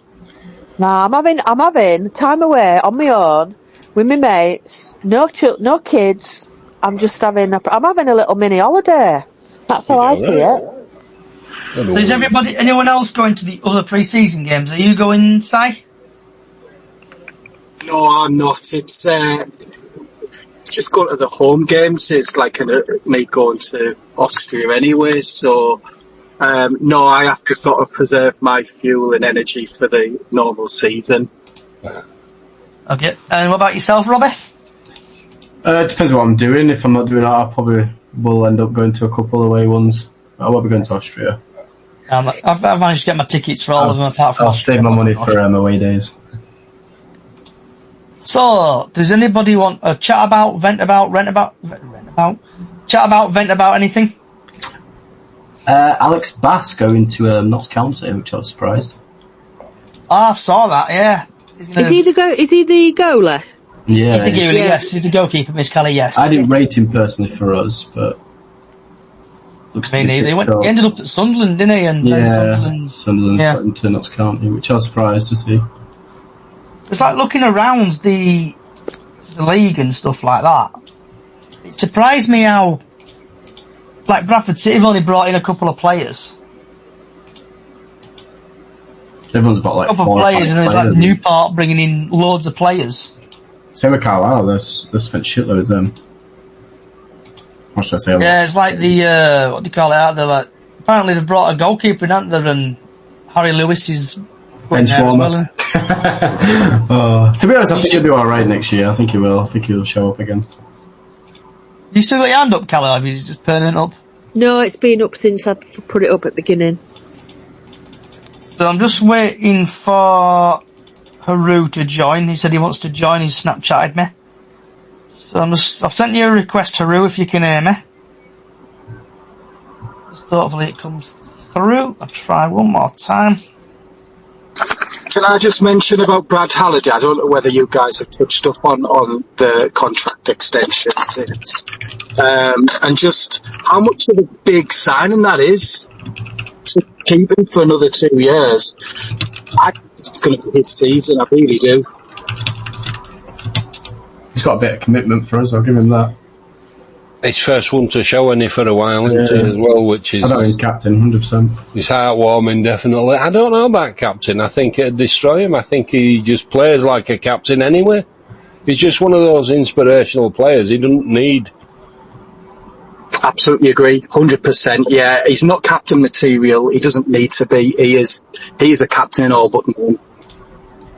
[SPEAKER 5] Nah, I'm having time away on my own with my mates. No kids. I'm having a little mini holiday. That's how I see it.
[SPEAKER 2] Is anyone else going to the other pre-season games? Are you going, Si?
[SPEAKER 8] No, I'm not. It's just going to the home games is like me going to Austria anyway. So no, I have to sort of preserve my fuel and energy for the normal season.
[SPEAKER 2] Okay, and what about yourself, Robbie?
[SPEAKER 6] It depends what I'm doing. If I'm not doing that, I probably will end up going to a couple of away ones. I won't be going to Austria.
[SPEAKER 2] I've managed to get my tickets for all of them apart from
[SPEAKER 6] I'll save my money for away days.
[SPEAKER 2] So, does anybody want to chat about, vent about anything?
[SPEAKER 6] Alex Bass going to Notts County, which I was surprised.
[SPEAKER 2] I saw that, yeah.
[SPEAKER 5] Is he the goalie?
[SPEAKER 6] Yeah.
[SPEAKER 2] Yes, he's the goalkeeper, Miss Kelly, yes.
[SPEAKER 6] I didn't rate him personally for us, but looks
[SPEAKER 2] he ended up at Sunderland, didn't he? And
[SPEAKER 6] Sunderland got him to Notts County, which I was surprised to see.
[SPEAKER 2] It's like looking around the league and stuff like that. It surprised me how, like, Bradford City have only brought in a couple of players.
[SPEAKER 6] Everyone's got like
[SPEAKER 2] a couple of players, and there's like Newport bringing in loads of players.
[SPEAKER 6] Same with Carlisle, they spent shitloads of them. What should I say?
[SPEAKER 2] Yeah, it's like the, what do you call it out there? Like, apparently they've brought a goalkeeper in, haven't they? And Harry Lewis is
[SPEAKER 6] bench warmer. To be honest, I think he'll do alright next year. I think he will. I think he'll show up again.
[SPEAKER 2] You still got your hand up, Callie, or have you just permanent up?
[SPEAKER 5] No, it's been up since I put it up at the beginning.
[SPEAKER 2] So I'm just waiting for Haru to join. He said he wants to join. He's Snapchatted me. So I've sent you a request, Haru, if you can hear me. Just hopefully it comes through. I'll try one more time.
[SPEAKER 8] Can I just mention about Brad Halliday? I don't know whether you guys have touched up on the contract extensions. And just how much of a big signing that is to keep him for another 2 years. I think it's going to be his season, I really do.
[SPEAKER 6] He's got a bit of commitment for us, I'll give him that.
[SPEAKER 4] His first one to show any for a while, isn't it, as well, which is...
[SPEAKER 6] I don't think captain, 100%.
[SPEAKER 4] It's heartwarming, definitely. I don't know about captain. I think it'd destroy him. I think he just plays like a captain anyway. He's just one of those inspirational players. He doesn't need...
[SPEAKER 8] Absolutely agree, 100%. Yeah, he's not captain material. He doesn't need to be. He's a captain in all but none.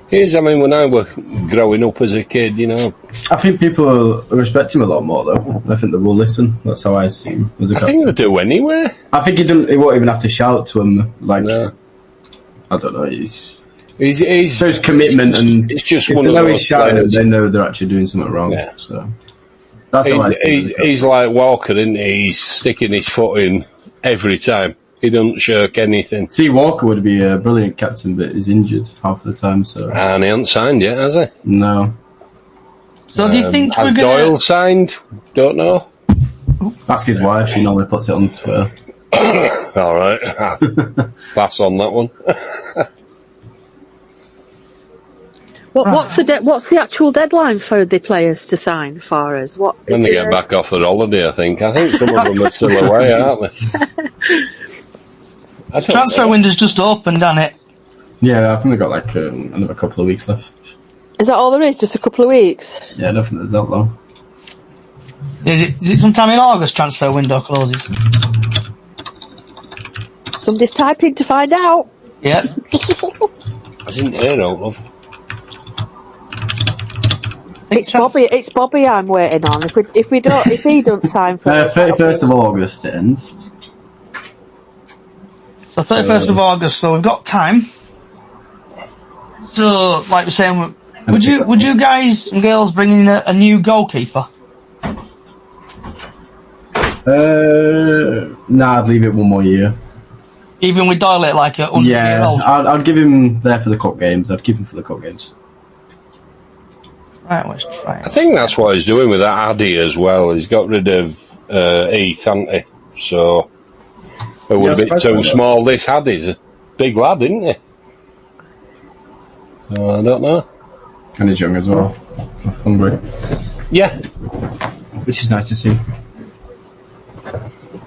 [SPEAKER 4] He is. I mean, when I was growing up as a kid, you know.
[SPEAKER 6] I think people respect him a lot more, though. I think they will listen. That's how I see him as a captain.
[SPEAKER 4] I think they do anyway.
[SPEAKER 6] I think he won't even have to shout to him. Like, no. I don't know. He's shows commitment, and
[SPEAKER 4] it's just
[SPEAKER 6] if
[SPEAKER 4] one
[SPEAKER 6] they
[SPEAKER 4] of
[SPEAKER 6] know
[SPEAKER 4] those
[SPEAKER 6] he's shouting,
[SPEAKER 4] players.
[SPEAKER 6] They know they're actually doing something wrong.
[SPEAKER 4] Yeah.
[SPEAKER 6] So that's how I see him.
[SPEAKER 4] He's like Walker, isn't he? He's sticking his foot in every time. He doesn't shirk anything.
[SPEAKER 6] See, Walker would be a brilliant captain, but he's injured half the time. So
[SPEAKER 4] and he hasn't signed yet, has he?
[SPEAKER 6] No.
[SPEAKER 2] So do you think
[SPEAKER 4] has
[SPEAKER 2] we're gonna...
[SPEAKER 4] Doyle signed? Don't know.
[SPEAKER 6] Ask his wife. She normally puts it on Twitter.
[SPEAKER 4] All right. Pass on that one.
[SPEAKER 5] What's the actual deadline for the players to sign for us? What?
[SPEAKER 4] When they get back off their holiday, I think. I think some of them are still away, aren't they?
[SPEAKER 2] Transfer window's just opened, hasn't it?
[SPEAKER 6] Yeah, I think they've got like another couple of weeks left.
[SPEAKER 5] Is that all there is? Just a couple of weeks?
[SPEAKER 6] Yeah, nothing that's that long.
[SPEAKER 2] Is it sometime in August transfer window closes?
[SPEAKER 5] Somebody's typing to find out.
[SPEAKER 2] Yeah.
[SPEAKER 4] I didn't hear no, love.
[SPEAKER 5] It's Bobby I'm waiting on. If he don't sign for
[SPEAKER 6] 31st of August it ends.
[SPEAKER 2] So 31st of August, so we've got time. So, like we're saying, would you guys and girls bring in a new goalkeeper?
[SPEAKER 6] Nah, I'd leave it one more year.
[SPEAKER 2] Even with Doyle at like a 100-year-old?
[SPEAKER 6] I'd give him there for the cup games. I'd keep him for the cup games.
[SPEAKER 2] Right, let's try it.
[SPEAKER 4] I think that's what he's doing with that Addy as well. He's got rid of Heath, hasn't he? So it was a bit too small. This Addy's a big lad, isn't he? I don't know.
[SPEAKER 6] And he's young as well. Hungry.
[SPEAKER 4] Yeah.
[SPEAKER 6] Which is nice to see.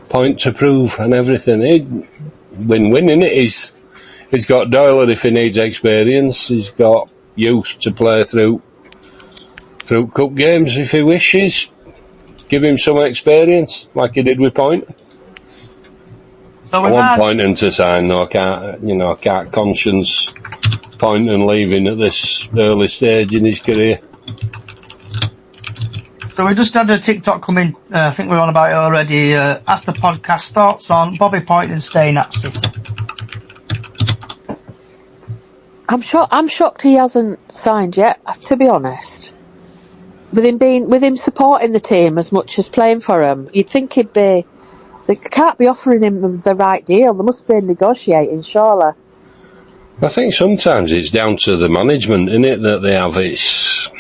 [SPEAKER 4] Point to prove and everything. Win-win, isn't it? He's got Doyle if he needs experience. He's got youth to play through cup games if he wishes. Give him some experience, like he did with Point.
[SPEAKER 2] So
[SPEAKER 4] I want Poynton to sign, though. I can't conscience Poynton leaving at this early stage in his career.
[SPEAKER 2] So we just had a TikTok come in, I think we were on about it already. Ask the podcast thoughts on Bobby Poynton staying at City.
[SPEAKER 5] I'm shocked he hasn't signed yet, to be honest. With him supporting the team as much as playing for him, you'd think they can't be offering him the right deal. There must be negotiating, surely.
[SPEAKER 4] I think sometimes it's down to the management, isn't it, that they have. It's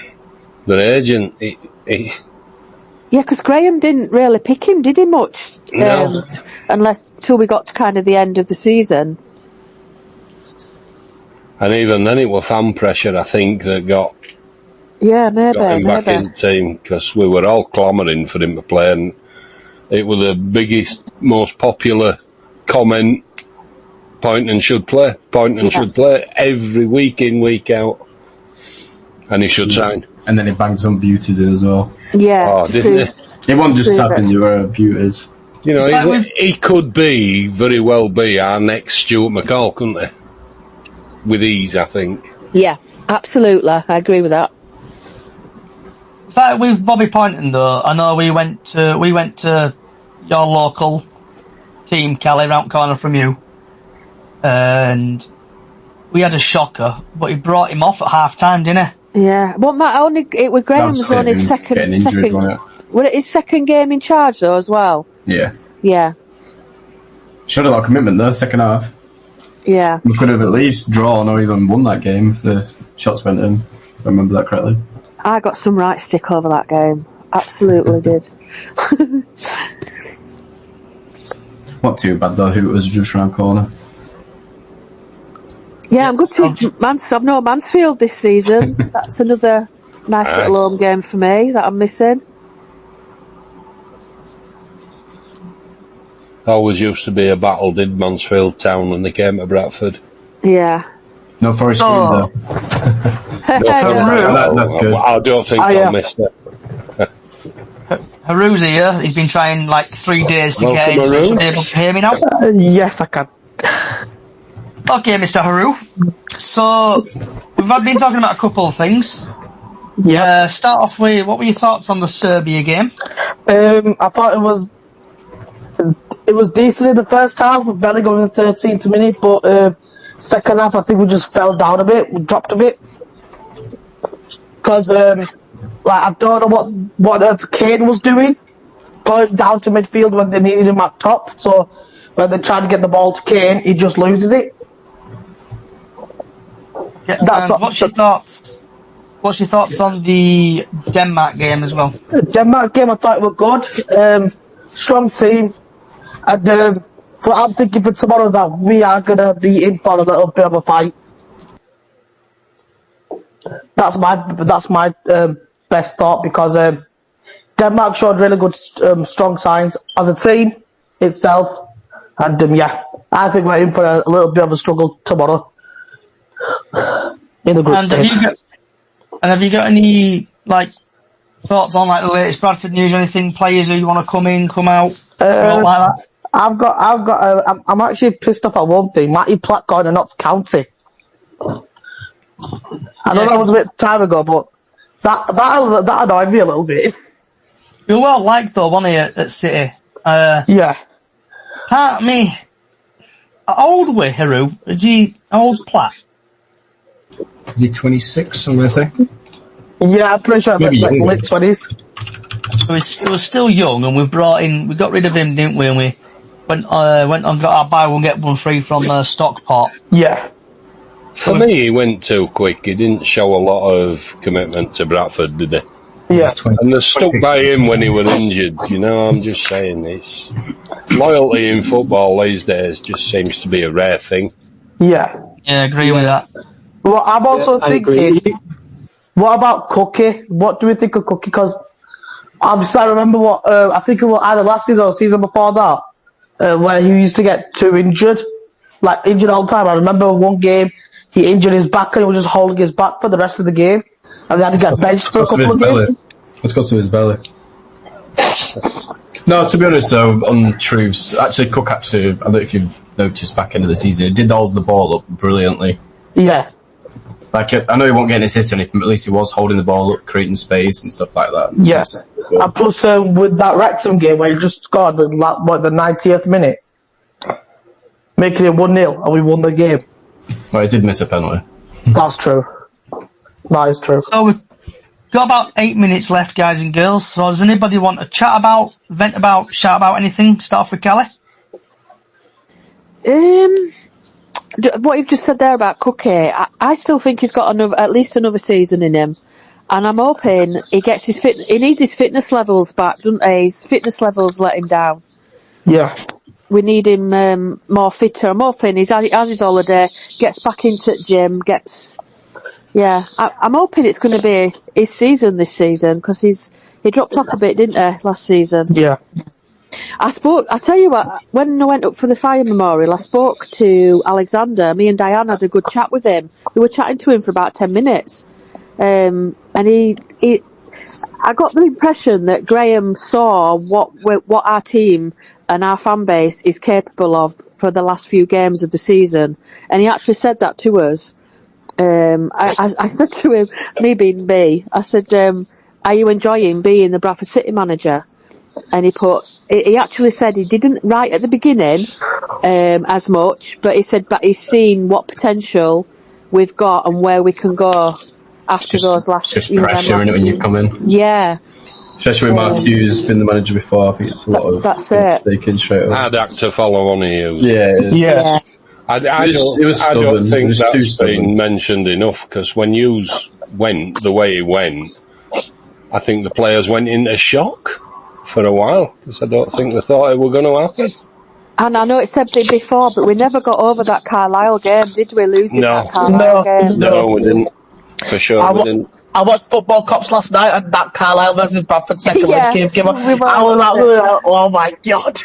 [SPEAKER 4] their agent.
[SPEAKER 5] Yeah, because Graham didn't really pick him, did he, much?
[SPEAKER 4] No.
[SPEAKER 5] Unless till we got to kind of the end of the season.
[SPEAKER 4] And even then it was fan pressure, I think, that got
[SPEAKER 5] him
[SPEAKER 4] back in the team, because we were all clamouring for him to play, and it was the biggest, most popular comment, Poynton should play. Poynton should play every week in, week out. And he should sign.
[SPEAKER 6] And then he banged some beauties in as well.
[SPEAKER 5] Yeah.
[SPEAKER 4] Oh, didn't he?
[SPEAKER 6] He wasn't just tapping you were beauties.
[SPEAKER 4] You know, he could very well be our next Stuart McCall, couldn't he? With ease, I think.
[SPEAKER 5] Yeah, absolutely. I agree with that.
[SPEAKER 2] It's like with Bobby Poynton, though. I know we went to your local team, Kelly, round corner from you, and we had a shocker, but he brought him off at half time, didn't he?
[SPEAKER 5] Yeah, wasn't that only? It was Graham's only second. Was it his second game in charge though as well?
[SPEAKER 6] Yeah.
[SPEAKER 5] Yeah.
[SPEAKER 6] Showed a lot of commitment though, second half.
[SPEAKER 5] Yeah.
[SPEAKER 6] We could have at least drawn or even won that game if the shots went in. If I remember that correctly.
[SPEAKER 5] I got some right stick over that game. Absolutely did.
[SPEAKER 6] Not too bad though, who was just round corner.
[SPEAKER 5] Yeah, I'm good to I've no Mansfield this season. That's another nice little home game for me that I'm missing.
[SPEAKER 4] Always used to be a battle, did Mansfield Town when they came to Bradford.
[SPEAKER 5] Yeah.
[SPEAKER 6] No Forest Green though. That's good.
[SPEAKER 4] I don't think I'll miss it.
[SPEAKER 2] Haru's here. He's been trying like 3 days to get in.
[SPEAKER 4] Haru.
[SPEAKER 2] Are you able to hear me now?
[SPEAKER 9] Yes, I can.
[SPEAKER 2] Okay, Mr. Haru. So, we've been talking about a couple of things.
[SPEAKER 9] Yeah.
[SPEAKER 2] Start off with, what were your thoughts on the Serbia game?
[SPEAKER 9] I thought it was decent in the first half, with Bellingham in the 13th minute, but second half I think we just fell down a bit, we dropped a bit. Because, I don't know what Kane was doing, going down to midfield when they needed him at top, so when they tried to get the ball to Kane, he just loses it.
[SPEAKER 2] Yeah, what's your thoughts? What's your thoughts on the Denmark game as well?
[SPEAKER 9] The Denmark game I thought it was good. Strong team. And I'm thinking for tomorrow that we are gonna be in for a little bit of a fight. That's my best thought because Denmark showed really good strong signs as a team itself, and yeah, I think we're in for a little bit of a struggle tomorrow in the group
[SPEAKER 2] And
[SPEAKER 9] stage.
[SPEAKER 2] have you got any like thoughts on like the latest Bradford news? Anything, players who you want to come in, come out, like that?
[SPEAKER 9] I'm actually pissed off at one thing. Matty Platt going to Notts County. I know that was a bit time ago, but that annoyed me a little bit.
[SPEAKER 2] You're well liked though, wasn't he, at City?
[SPEAKER 9] Yeah.
[SPEAKER 2] Part of me, how old were Hiru? How old's Platt?
[SPEAKER 6] Is he 26, I'm going to say?
[SPEAKER 9] Yeah, I'm pretty sure
[SPEAKER 6] Maybe
[SPEAKER 9] like
[SPEAKER 6] younger.
[SPEAKER 9] late 20s.
[SPEAKER 2] So he was still young, and we got rid of him, didn't we? And we went and got our buy one get one free from Stockport.
[SPEAKER 9] Yeah.
[SPEAKER 4] For me, he went too quick. He didn't show a lot of commitment to Bradford, did he?
[SPEAKER 9] Yeah.
[SPEAKER 4] And they stuck by him when he was injured. You know, I'm just saying this. Loyalty in football these days just seems to be a rare thing.
[SPEAKER 9] Yeah.
[SPEAKER 2] Yeah, I agree with that.
[SPEAKER 9] Well, I'm also
[SPEAKER 8] I agree.
[SPEAKER 9] thinking, what about Cookie? What do we think of Cookie? Because obviously I remember what, I think it was either last season or season before that, where he used to get too injured. Like, injured all the time. I remember one game, he injured his back and he was just holding his back for the rest of the game. And they had to get benched for a couple of games.
[SPEAKER 6] Let's go to his belly. No, to be honest though, on truths, actually Cook I don't know if you've noticed back end of the season, he did hold the ball up brilliantly.
[SPEAKER 9] Yeah.
[SPEAKER 6] Like, I know he won't get an assist or anything, but at least he was holding the ball up, creating space and stuff like that.
[SPEAKER 9] Yes. And plus, with that Wrexham game where he just scored the 90th minute, making it 1-0, and we won the game.
[SPEAKER 6] Well, he did miss a penalty.
[SPEAKER 9] That's true. That is true.
[SPEAKER 2] So we've got about 8 minutes left, guys and girls. So does anybody want to chat about, vent about, shout about anything? Start off with Kelly.
[SPEAKER 5] What you've just said there about Cookie, I still think he's got at least another season in him, and I'm hoping he gets he needs his fitness levels back, doesn't he? His fitness levels let him down.
[SPEAKER 9] Yeah.
[SPEAKER 5] We need him more fitter. I'm hoping he has his holiday, gets back into the gym, I'm hoping it's going to be his season this season, because he dropped off a bit, didn't he, last season?
[SPEAKER 9] Yeah.
[SPEAKER 5] I tell you what, when I went up for the fire memorial, I spoke to Alexander. Me and Diane had a good chat with him. We were chatting to him for about 10 minutes. And I got the impression that Graham saw what our team and our fan base is capable of for the last few games of the season. And he actually said that to us. I said to him, me being me, I said, are you enjoying being the Bradford City manager? And he actually said he didn't right at the beginning as much, but he said that he's seen what potential we've got and where we can go after those last.
[SPEAKER 6] Just pressure in it when you come in.
[SPEAKER 5] Yeah.
[SPEAKER 6] Especially when Mark Hughes has been the manager before, I think it's a lot of
[SPEAKER 5] That's it.
[SPEAKER 6] speaking straight away.
[SPEAKER 4] I'd act to follow on Hughes.
[SPEAKER 6] Yeah.
[SPEAKER 4] I don't think that's been mentioned enough, because when Hughes went the way he went, I think the players went into shock for a while, because I don't think they thought it were going to happen.
[SPEAKER 5] And I know it said it before, but we never got over that Carlisle game, did we? Losing that Carlisle game.
[SPEAKER 4] No, we didn't. For sure, we didn't.
[SPEAKER 9] I watched Football Cops last night, and that Carlisle versus Bradford second leg game came on.
[SPEAKER 5] We were
[SPEAKER 9] I was like, oh my god.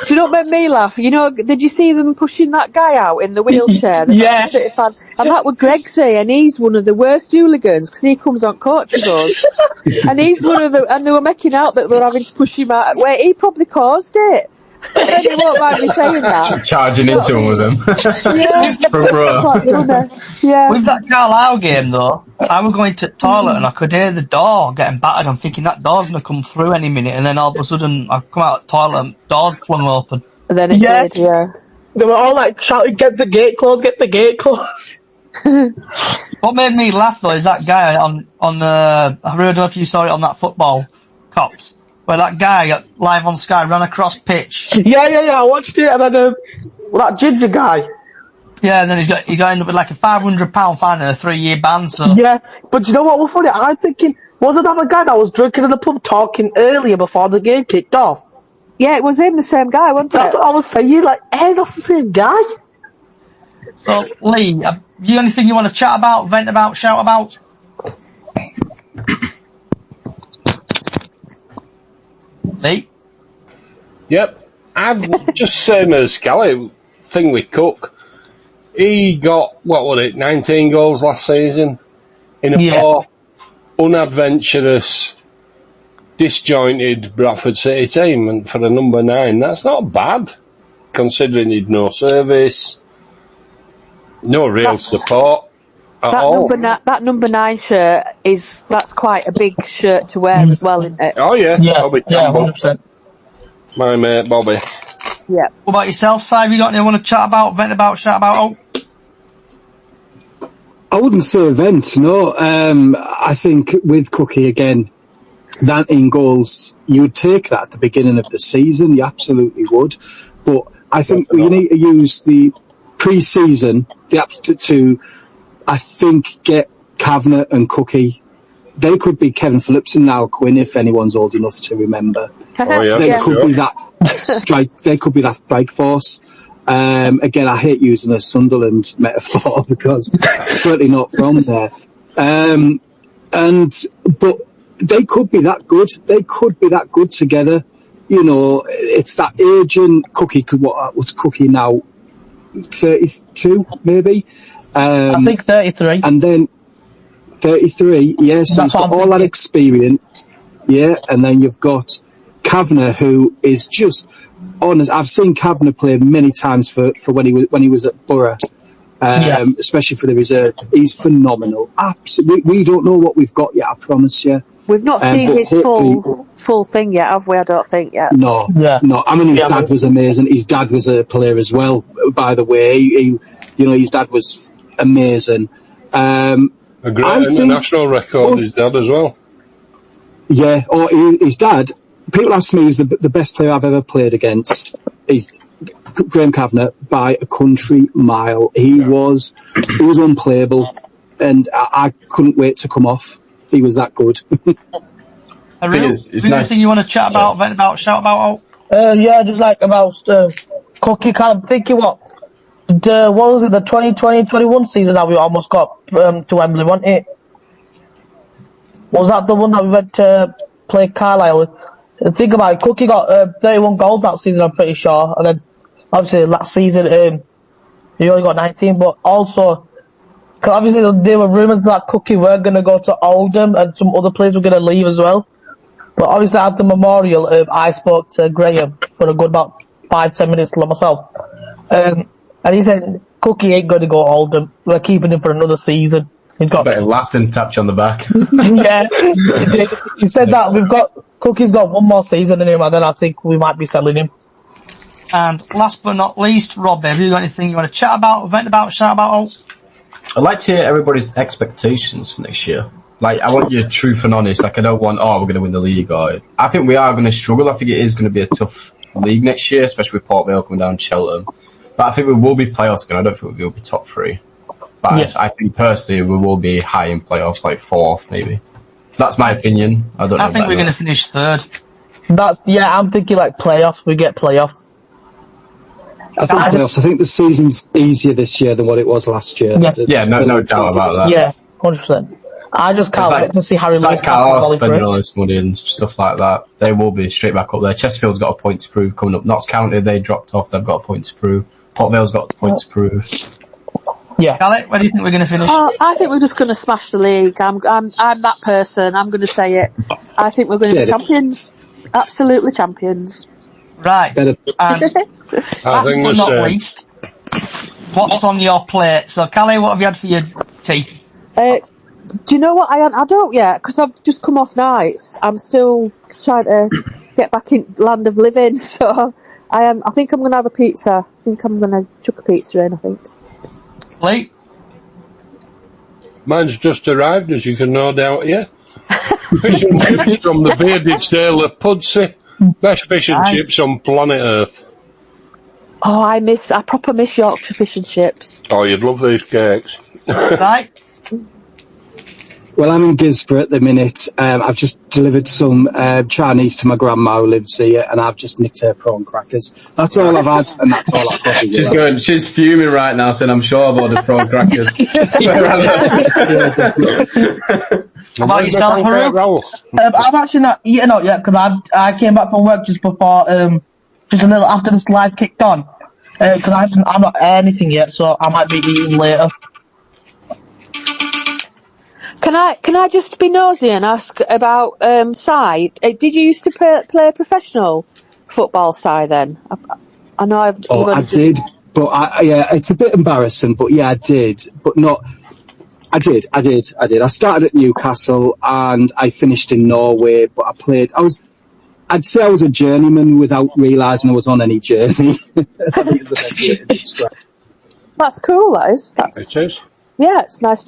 [SPEAKER 5] Do you know what made me laugh? You know, did you see them pushing that guy out in the wheelchair?
[SPEAKER 9] Yeah.
[SPEAKER 5] And that was Gregsy, and he's one of the worst hooligans, because he comes on coaching us. And he's and they were making out that they were having to push him out. Where he probably caused it. And he won't mind me saying that.
[SPEAKER 6] Charging into him with him.
[SPEAKER 5] Yeah.
[SPEAKER 2] With that Carlisle game though, I was going to the toilet and I could hear the door getting battered. I'm thinking that door's going to come through any minute, and then all of a sudden I come out of the toilet and doors flung open.
[SPEAKER 5] And then it did, yeah.
[SPEAKER 9] They were all like shouting, get the gate closed, get the gate closed.
[SPEAKER 2] What made me laugh though is that guy on the, I don't know if you saw it on that Football Cops, where that guy live on Sky ran across pitch.
[SPEAKER 9] Yeah, I watched it, and then that ginger guy.
[SPEAKER 2] Yeah, and then he got ended up with like a £500 fine and a 3-year ban. So
[SPEAKER 9] Yeah, but you know what was funny? I'm thinking, wasn't that the guy that was drinking in the pub talking earlier before the game kicked off?
[SPEAKER 5] Yeah, it was him, the same guy, wasn't
[SPEAKER 9] That's
[SPEAKER 5] it?
[SPEAKER 9] what I was saying. Like, hey, that's the same guy.
[SPEAKER 2] So, Lee, have you anything you want to chat about, vent about, shout about? Lee?
[SPEAKER 4] Yep. I'm just same as Scally. Thing with Cook. He got, what was it, 19 goals last season? In a poor, unadventurous, disjointed Bradford City team, and for a number 9, that's not bad, considering he'd no service, no real support at all.
[SPEAKER 5] That number 9 shirt that's quite a big shirt to wear as well, isn't it?
[SPEAKER 4] Oh yeah, Bobby Campbell.
[SPEAKER 9] 100%.
[SPEAKER 4] My mate Bobby.
[SPEAKER 5] Yeah.
[SPEAKER 2] What about yourself, Si? Have you got anything you want to chat about, vent about, shout about? Oh.
[SPEAKER 8] I wouldn't say event, no. I think with Cookie again, 19 goals, you would take that at the beginning of the season, you absolutely would. But I think we need to use the pre-season, to, I think, get Kavanagh and Cookie. They could be Kevin Phillips and Niall Quinn if anyone's old enough to remember.
[SPEAKER 4] Oh, yeah,
[SPEAKER 8] They could be that strike. They could be that strike force. Again, I hate using a Sunderland metaphor because it's certainly not from there. But they could be that good. They could be that good together. You know, it's that agent Cookie. What's Cookie now? 32, maybe.
[SPEAKER 9] I think 33.
[SPEAKER 8] And then 33. Yeah, so he's got all that experience. Yeah, and then you've got Kavanagh, who is just honest. I've seen Kavanagh play many times for when he was at Borough, especially for the reserve. He's phenomenal. Absolutely, we don't know what we've got yet. I promise you.
[SPEAKER 5] We've not seen his full thing yet, have we? I don't think yet.
[SPEAKER 8] No. I mean, his dad was amazing. His dad was a player as well, by the way. His dad was amazing.
[SPEAKER 4] A great international record, his dad as well.
[SPEAKER 8] Yeah, his dad. People ask me, who's the best player I've ever played against? Is Graham Kavanagh by a country mile. He was unplayable, and I couldn't wait to come off. He was that good.
[SPEAKER 2] Is there anything you want to chat about, vent about, shout about?
[SPEAKER 9] Just like about Cookie. Kind of thinking what was it, the 2020-21 season that we almost got to Wembley, wasn't it? Was that the one that we went to play Carlisle? Think about it, Cookie got 31 goals that season, I'm pretty sure, and then obviously last season he only got 19, but also, cause obviously there were rumours that Cookie were going to go to Oldham and some other players were going to leave as well. But obviously at the memorial, I spoke to Graham for a good about 5-10 minutes to myself. And he said, Cookie ain't going to go to Oldham. We're keeping him for another season. He's got.
[SPEAKER 6] I bet he laughed and tapped you on the back.
[SPEAKER 9] Yeah, he said that Cookie's got one more season in him, and then I think we might be selling him.
[SPEAKER 2] And last but not least, Rob, have you got anything you want to chat about, vent about, shout about?
[SPEAKER 6] I'd like to hear everybody's expectations for next year. Like, I want you truth and honest. Like, I don't want, we're going to win the league. Or I think we are going to struggle. I think it is going to be a tough league next year, especially with Port Vale coming down to Cheltenham. But I think we will be playoffs again. I don't think we'll be top 3. But I think personally we will be high in playoffs, like 4th maybe. That's my opinion. I don't know.
[SPEAKER 2] I think we're going to finish 3rd.
[SPEAKER 9] I'm thinking like playoffs. We get playoffs.
[SPEAKER 8] I think playoffs. I think the season's easier this year than what it was last year.
[SPEAKER 6] Yeah, no doubt about that.
[SPEAKER 9] Yeah, 100%. I just can't wait to see Harry
[SPEAKER 6] Lewis. It's like Carlisle spending all this money and stuff like that. They will be straight back up there. Chesterfield's got a point to prove coming up. Notts County, they dropped off. They've got a point to prove. Port Vale's got a point to prove.
[SPEAKER 9] Yeah.
[SPEAKER 2] Alec, where do you think we're going to finish?
[SPEAKER 5] I think we're just going to smash the league. I'm that person. I'm going to say it. I think we're going to be champions. Absolutely champions.
[SPEAKER 2] Right. And last but not least, what's on your plate? So, Callie, what have you had for your tea?
[SPEAKER 5] Do you know what I don't yet, because I've just come off nights. I'm still trying to get back in land of living. So I think I'm going to have a pizza. I think I'm going to chuck a pizza in, I think.
[SPEAKER 2] Lee?
[SPEAKER 4] Mine's just arrived, as you can no doubt hear. Fish and chips from the bearded sailor Pudsey. Best fish and chips on planet Earth.
[SPEAKER 5] Oh, I proper miss Yorkshire fish and chips.
[SPEAKER 4] Oh, you'd love these cakes.
[SPEAKER 2] Right.
[SPEAKER 8] Well, I'm in Gisborough at the minute. I've just delivered some Chinese to my grandma who lives here, and I've just nicked her prawn crackers. That's all I've had, and that's all I've probably
[SPEAKER 6] She's
[SPEAKER 8] had.
[SPEAKER 6] good. She's fuming right now, saying, "I'm sure about the prawn crackers."
[SPEAKER 2] How about yourself, Haru?
[SPEAKER 9] I'm actually not eating out yet because I came back from work just before, just a little after this live kicked on. Because I'm not anything yet, so I might be eating later.
[SPEAKER 5] Can I just be nosy and ask about Si? Did you used to play professional football, Si? Then I know I've.
[SPEAKER 8] I did, but it's a bit embarrassing. But yeah, I did, but not. I did. I started at Newcastle and I finished in Norway. But I'd say I was a journeyman without realising I was on any journey. I think it's the best way to describe it.
[SPEAKER 5] That's cool. That is.
[SPEAKER 4] It is.
[SPEAKER 5] Yeah, it's nice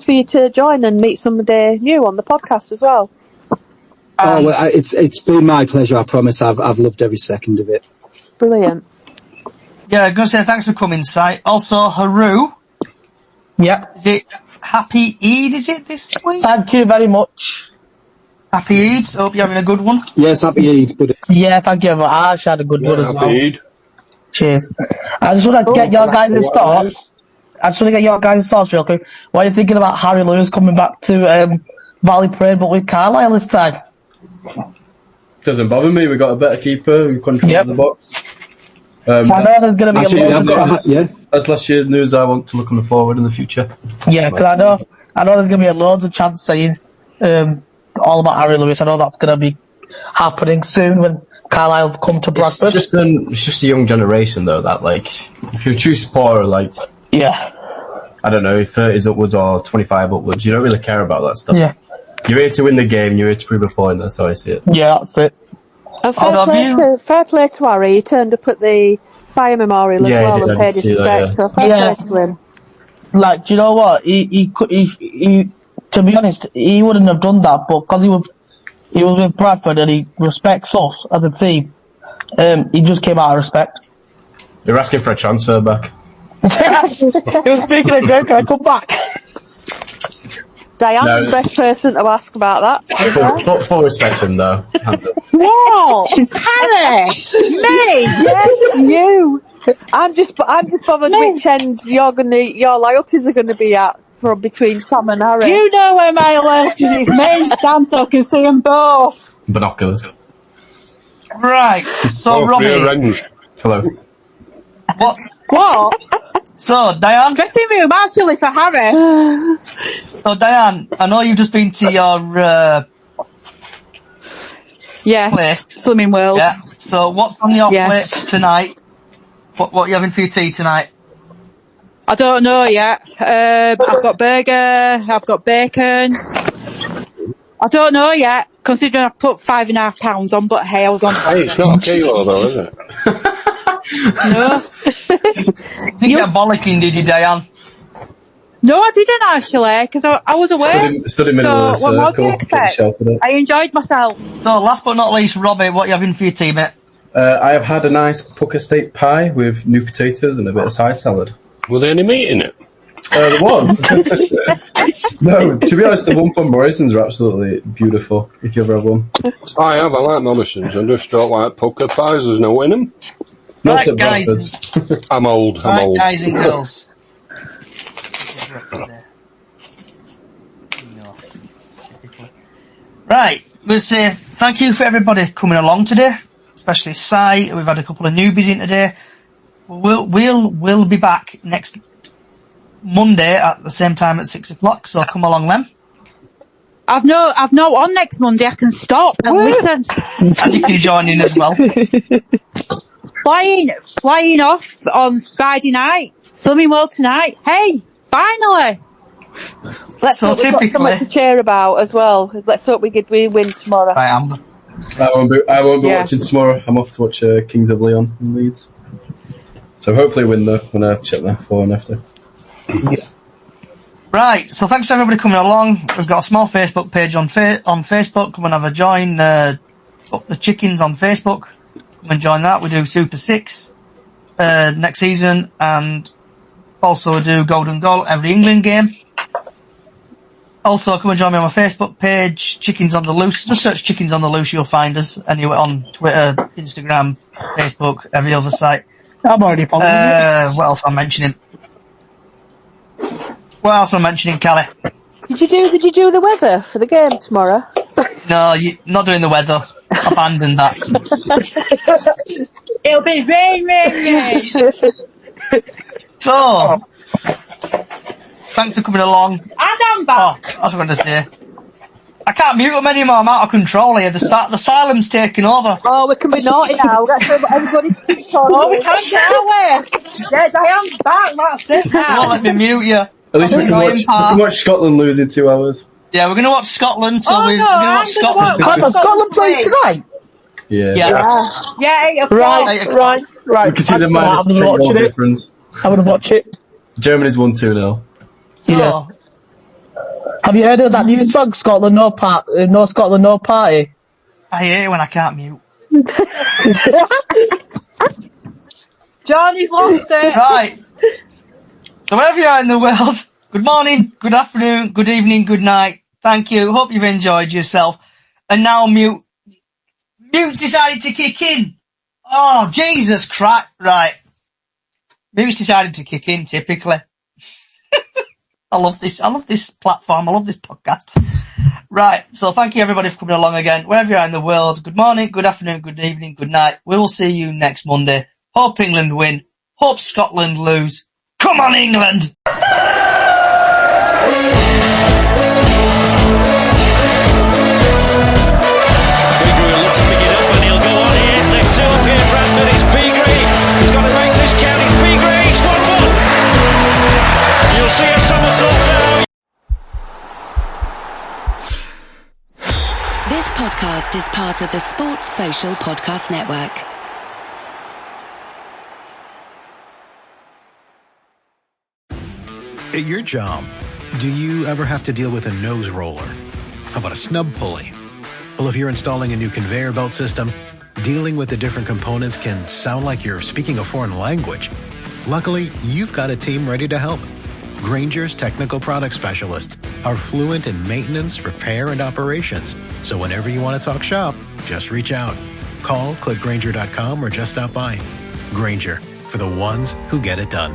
[SPEAKER 5] for you to join and meet somebody new on the podcast as well.
[SPEAKER 8] It's been my pleasure. I promise. I've loved every second of it.
[SPEAKER 5] Brilliant.
[SPEAKER 2] Yeah, I'm going to say thanks for coming, Si. Also, Haru.
[SPEAKER 9] Yeah.
[SPEAKER 2] Is it Happy Eid, is it, this week?
[SPEAKER 9] Thank you very much.
[SPEAKER 2] Happy Eid. Hope you're having a good one.
[SPEAKER 8] Yes, happy Eid, buddy.
[SPEAKER 9] Yeah, thank you. I actually had a good one as well.
[SPEAKER 4] Happy Eid.
[SPEAKER 9] Cheers. I just want to get your guys' thoughts. Real quick. What are you thinking about Harry Lewis coming back to Valley Parade, but with Carlisle this time?
[SPEAKER 6] Doesn't bother me. We got a better keeper who controls the box.
[SPEAKER 9] I know there's going to be a lot.
[SPEAKER 6] That's last year's news. I want to look on the forward in the future.
[SPEAKER 9] Yeah, because I know there's going to be loads of chance saying all about Harry Lewis. I know that's going to be happening soon when Carlisle come to Bradford.
[SPEAKER 6] It's just a young generation though. That if you choose supporter
[SPEAKER 9] yeah,
[SPEAKER 6] I don't know, 30s upwards or 25 upwards, you don't really care about that stuff.
[SPEAKER 9] Yeah.
[SPEAKER 6] You're here to win the game. You're here to prove a point. That's how I see it.
[SPEAKER 9] Yeah, that's it.
[SPEAKER 5] And fair play to Harry. He turned up at the fire memorial as well and paid his respects. So fair play to him.
[SPEAKER 9] Like, do you know what? He to be honest, he wouldn't have done that, but because he was with Bradford and he respects us as a team, he just came out of respect.
[SPEAKER 6] You're asking for a transfer back.
[SPEAKER 9] He was speaking of Greg, can I come back?
[SPEAKER 5] Diane's the best person to ask about that.
[SPEAKER 6] Full respect to him though.
[SPEAKER 3] What? Harry? Me?
[SPEAKER 5] Yes, you. I'm just bothered which end your loyalties are gonna be at from between Sam and Harry.
[SPEAKER 3] Do you know where my loyalties is? Main stand so I can see them both.
[SPEAKER 6] Binoculars.
[SPEAKER 2] Right. So, Robbie.
[SPEAKER 6] Hello.
[SPEAKER 2] What? So, Diane?
[SPEAKER 3] Dressing room, actually, for Harry.
[SPEAKER 2] So, Diane, I know you've just been to your place.
[SPEAKER 3] Swimming World.
[SPEAKER 2] Yeah. So, what's on your plate tonight? What are you having for your tea tonight?
[SPEAKER 3] I don't know yet. I've got burger, I've got bacon. I don't know yet, considering I put £5.5 on, but hey, I was on.
[SPEAKER 4] Hey, it's not a kilo though, is it?
[SPEAKER 3] No.
[SPEAKER 2] You get bollocking, did you, Diane?
[SPEAKER 3] No, I didn't actually, because I was away.
[SPEAKER 6] Stood in the middle of the
[SPEAKER 3] what more do you expect? I enjoyed myself.
[SPEAKER 2] So, last but not least, Robbie, what are you having for your tea, mate?
[SPEAKER 6] I have had a nice Pucker steak pie with new potatoes and a bit of side salad.
[SPEAKER 4] Were there any meat in it?
[SPEAKER 6] There was. No, to be honest, the one from Morrison's are absolutely beautiful, if you ever have one.
[SPEAKER 4] I have, I like Morrison's. I just don't like Pucker pies, there's no in them.
[SPEAKER 6] Not
[SPEAKER 2] Right, guys.
[SPEAKER 4] I'm old.
[SPEAKER 2] Guys and girls. Right, we'll say thank you for everybody coming along today, especially Si. We've had a couple of newbies in today. We'll be back next Monday at the same time at 6 o'clock, so come along then.
[SPEAKER 3] I've no on next Monday. I can stop and listen.
[SPEAKER 2] And you can join in as well.
[SPEAKER 3] Flying off on Friday night. Swimming World tonight. Hey, finally.
[SPEAKER 5] Let's hope we've got something to cheer about as well. Let's hope we win tomorrow.
[SPEAKER 2] Right, Amber.
[SPEAKER 6] I won't be watching tomorrow. I'm off to watch Kings of Leon in Leeds. So hopefully win though when I check that before and after.
[SPEAKER 2] Yeah. Right, so thanks for everybody coming along. We've got a small Facebook page on Facebook. Come and have a join. Up the Chickens on Facebook. Come and join that. We do Super 6 next season, and also do Golden Goal every England game. Also, come and join me on my Facebook page, Chickens on the Loose. Just search Chickens on the Loose, you'll find us. Anyway, on Twitter, Instagram, Facebook, every other site.
[SPEAKER 9] I'm already following you.
[SPEAKER 2] What else am I mentioning? What else am I mentioning, Callie?
[SPEAKER 5] Did you do the weather for the game tomorrow?
[SPEAKER 2] No, not doing the weather. Abandoned that.
[SPEAKER 3] It'll be rain.
[SPEAKER 2] So, thanks for coming along.
[SPEAKER 3] And I'm back.
[SPEAKER 2] That's what I'm going to say. I can't mute them anymore. I'm out of control here. The asylum's taking over.
[SPEAKER 5] Oh, we can be naughty now. That's what everybody's keeps on.
[SPEAKER 3] Oh, we can't get away. Yeah, Diane's back. That's it
[SPEAKER 2] They
[SPEAKER 3] now.
[SPEAKER 2] won't let me mute you.
[SPEAKER 6] At least we can watch Scotland lose in 2 hours.
[SPEAKER 2] Yeah, we're going to watch Scotland. So
[SPEAKER 3] Oh,
[SPEAKER 2] we're
[SPEAKER 3] no,
[SPEAKER 2] going to
[SPEAKER 3] I'm
[SPEAKER 2] watch
[SPEAKER 3] gonna
[SPEAKER 2] Scotland.
[SPEAKER 3] watch-
[SPEAKER 9] Does Scotland play tonight?
[SPEAKER 6] Yeah.
[SPEAKER 3] Yeah, 8 o'clock.
[SPEAKER 9] Right.
[SPEAKER 6] You can see the
[SPEAKER 9] I'm
[SPEAKER 6] minus 10
[SPEAKER 9] gonna watch
[SPEAKER 6] goal
[SPEAKER 9] it.
[SPEAKER 6] difference.
[SPEAKER 9] I'm gonna watch it.
[SPEAKER 6] Germany's 1-2 now.
[SPEAKER 2] So,
[SPEAKER 9] Yeah. Have you heard of that new song, Scotland No Party? No Scotland No Party.
[SPEAKER 2] I hate it when I can't mute.
[SPEAKER 3] Johnny's lost it.
[SPEAKER 2] Right. So wherever you are in the world, good morning, good afternoon, good evening, good night. Thank you. Hope you've enjoyed yourself. And now Mute's decided to kick in. Oh, Jesus Christ. Right. Mute's decided to kick in, typically. I love this platform. I love this podcast. Right. So thank you everybody for coming along again. Wherever you are in the world, good morning, good afternoon, good evening, good night. We will see you next Monday. Hope England win. Hope Scotland lose. Come on, England!
[SPEAKER 1] This podcast is part of the Sports Social Podcast Network.
[SPEAKER 10] At your job, do you ever have to deal with a nose roller? How about a snub pulley? Well, if you're installing a new conveyor belt system, dealing with the different components can sound like you're speaking a foreign language. Luckily, you've got a team ready to help. Grainger's technical product specialists are fluent in maintenance, repair, and operations. So whenever you want to talk shop, just reach out. Call, click Grainger.com, or just stop by. Grainger, for the ones who get it done.